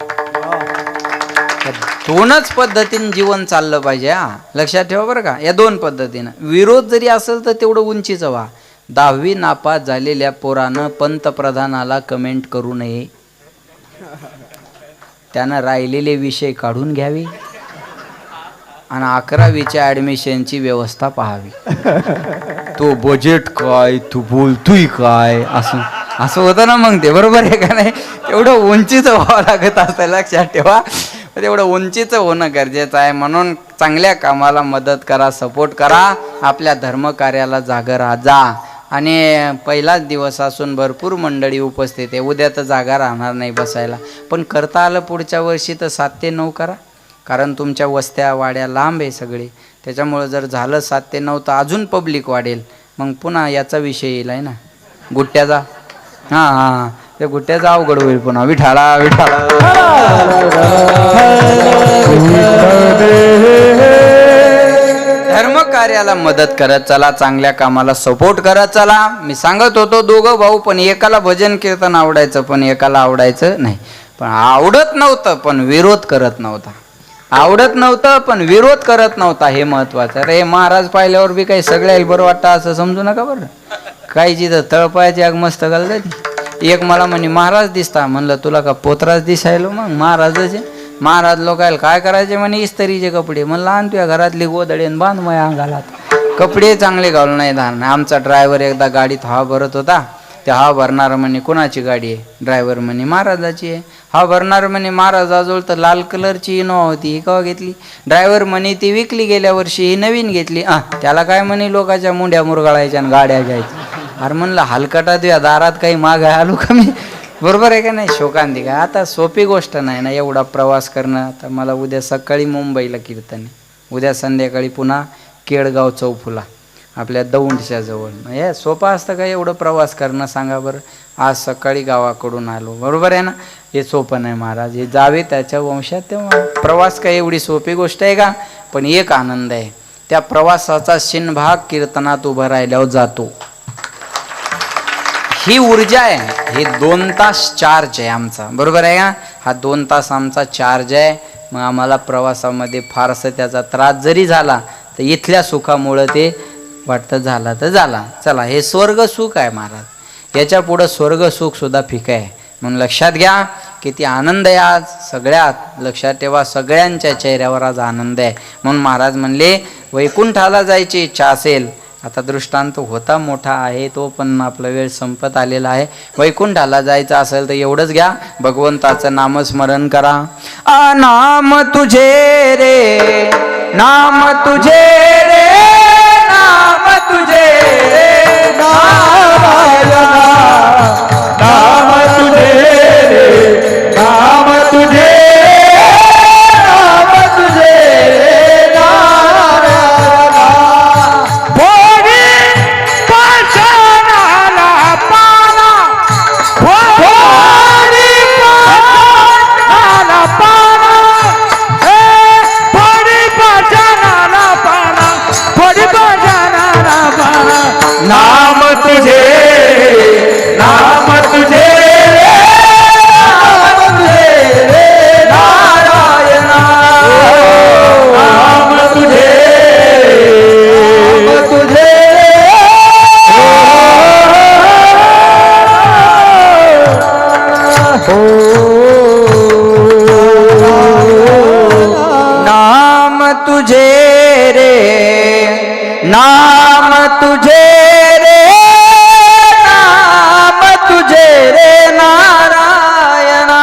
2च पद्धतीने जीवन चाललं पाहिजे. लक्षात ठेवा बरं का. या 2 पद्धतीनं. विरोध जरी असेल तर तेवढं उंचीचं व्हा. 10वी नापास झालेल्या पोरानं पंतप्रधानाला कमेंट करू नये, त्यानं राहिलेले विषय काढून घ्यावे आणि 11वीच्या ॲडमिशनची व्यवस्था पाहावी. तो बजेट काय, तू बोलतोय काय, असं होतं ना मग ते. बरोबर आहे का नाही? एवढं उंचीचं व्हावं लागत असतं. लक्षात ठेवा, तेवढं उंचीचं होणं गरजेचं आहे. म्हणून चांगल्या कामाला मदत करा, सपोर्ट करा, आपल्या धर्मकार्याला जागा राहा. जा. आणि पहिलाच दिवस असून भरपूर मंडळी उपस्थित आहे. उद्या तर जागा राहणार नाही बसायला, पण करता आलं पुढच्या वर्षी तर 7 ते 9 करा, कारण तुमच्या वस्त्या वाड्या लांब आहे सगळे. त्याच्यामुळं जर झालं 7 ते 9 तर अजून पब्लिक वाढेल. मग पुन्हा याचा विषय येईल आहे ना, गुट्ट्याचा. हां, ते गुट्ट्याचा अवघड होईल पुन्हा. विठाळा विठाळा. धर्मकार्याला मदत करत चला, चांगल्या कामाला सपोर्ट करत चला. मी सांगत होतो 2 भाऊ, पण एकाला भजन कीर्तन आवडायचं पण एकाला आवडायचं नाही. पण आवडत नव्हतं पण विरोध करत नव्हता. आवडत नव्हतं पण विरोध करत नव्हता, हे महत्वाचं. अरे महाराज पाहिल्यावर बी काही सगळ्याला बरं वाटतं असं समजू नका बरं. काही जिथं तळपायाची आग मस्त घालतात. एक मला म्हणे महाराज दिसता. म्हणलं तुला का पोत्राच दिसायलो? मग महाराजाचे महाराज लोकायला काय करायचे म्हणे, इस्त्रीचे कपडे. म्हणलं आण तुझ्या घरातली गोदडेन बांध माझ्या अंगालात. कपडे चांगले घालून नाही धारण. आमचा ड्रायव्हर एकदा गाडीत हवा भरत होता. ते हवा भरणार म्हणे कोणाची गाडी आहे? ड्रायव्हर म्हणे महाराजाची आहे. हवा भरणार म्हणे महाराजाजवळ तर लाल कलरची इनोवा होती, ही केव्हा घेतली? ड्रायव्हर म्हणे ती विकली गेल्या वर्षी, ही नवीन घेतली. त्याला काय म्हणे लोकांच्या मुंड्या मुरगाळायच्या आणि गाड्या घ्यायच्या. अरे म्हणलं हलकटा तुझ्या दारात काही माग आलो का मी? बरोबर आहे का नाही? शोकांती काय आता सोपी गोष्ट नाही ना एवढा प्रवास करणं. आता मला उद्या सकाळी मुंबईला कीर्तन, उद्या संध्याकाळी पुन्हा केळगाव चौफुला आपल्या दौंडच्या जवळ. हे सोपं असतं का एवढं प्रवास करणं सांगा बरं? आज सकाळी गावाकडून आलो. बरोबर आहे ना? हे सोपं नाही महाराज. हे जावे त्याच्या वंशात. तेव्हा प्रवास काय एवढी सोपी गोष्ट आहे का? पण एक आनंद आहे, त्या प्रवासाचा शिनभाग कीर्तनात उभं राहिल्यावर जातो. ही ऊर्जा आहे. हे 2 तास चार्ज आहे आमचा. बरोबर आहे का? हा 2 तास आमचा चार्ज आहे. मग आम्हाला प्रवासामध्ये फारसं त्याचा त्रास जरी झाला तर इथल्या सुखामुळं ते वाटतं झाला तर झाला. चला, हे स्वर्ग सुख आहे महाराज. याच्या पुढं स्वर्ग सुख सुद्धा फिकं आहे. म्हणून लक्षात घ्या, किती आनंद आहे आज सगळ्यात लक्षात ठेवा सगळ्यांच्या चेहऱ्यावर आज आनंद आहे म्हणून महाराज म्हणले वैकुंठाला जायची इच्छा असेल आता दृष्टांत होता मोठा आहे तो पण आपला वेळ संपत आलेला आहे वैकुंठाला जायचं असेल तर एवढंच घ्या भगवंताचं नामस्मरण करा नाम तुझे रे नाम तुझे रे नाम तुझे रे नारायणा नाम तुझे रे नाम तुझे नाम तुझे रे नारायणा पोरी पाषाणाला पाना पोरी पाषाणाला पाना पोरी पाषाणाला पाना पोरी पाषाणाला पाना नाम तुझे नाम तुझे नाम तुझे रे नारायणा नाम तुझे नाम तुझे नाम तुझे रे नाम तुझे रे नाम तुझे रे नारायणा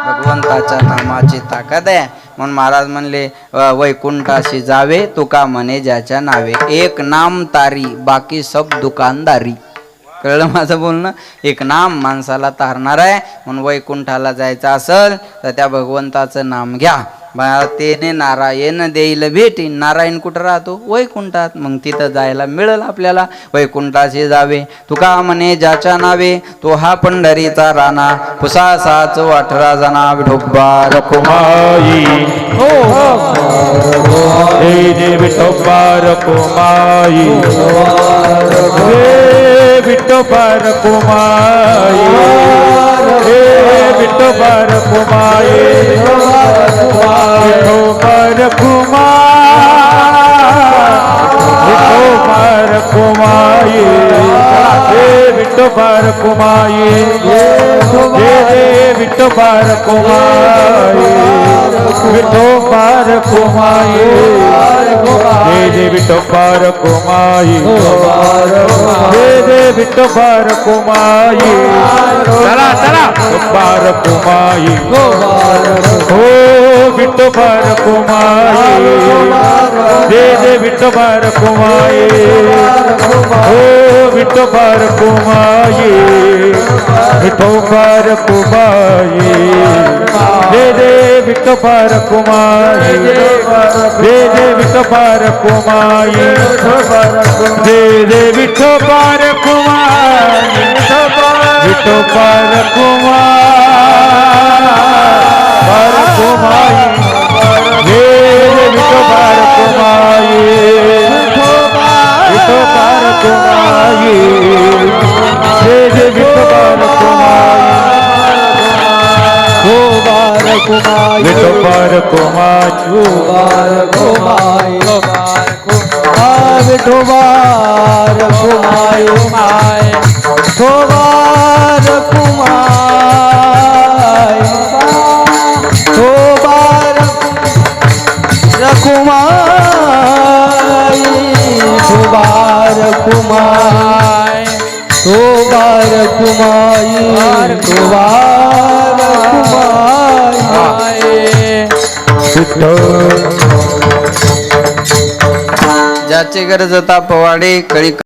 भगवंताच्या नामाची ताकद आहे म्हणून महाराज म्हणले वैकुंठाशी जावे तुका म्हणे ज्याच्या नावे एक नाम तारी बाकी सब दुकानदारी कळलं माझं बोलणं एक नाम माणसाला तारणार आहे म्हणून वैकुंठाला जायचं असेल तर त्या भगवंताचं नाम घ्या तेने नारायण देईल भेटी नारायण कुठं राहतो वैकुंठात मग तिथं जायला मिळेल आपल्याला वैकुंठाशी जावे तुका म्हणे ज्याच्या नावे तो हा पंढरीचा राणा पुसासाच 18 जना विठोबा रखुमाई हो हे जे विठोबा रखुमाई हे विठोबा रखुमाई हे विठोबा रखुमाई विठोबा रखुमाई विठोबा रखुमाई हे विठोबा रखुमाई हे विठोबा रखुमाई विठोबा रखुमाई हे विठोबा रखुमाई हे विठोबा रखुमाई चला चला विठोबा रखुमाई हो विठोबा रखुमाई हे विठोबा रखुमाई हो विठोबा रखुमाई विठोबा रखुमाई हे विठोबा रखुमाई हे विठोबा रखुमाई हे विठोबा रखुमाई विठोबा रखुमाई हे विठोबा रखुमाई विठोबा रखुमाई हे विठोबा रखुमाई विठोबा रखुमाई विठोबा रखुमाई विठोबा रखुमाई विठोबा रखुमाई विठोबा रखुमाई विठोबा रखुमाई विठोबा रखुमाई ज्याचे गरज होता पवाडे कळी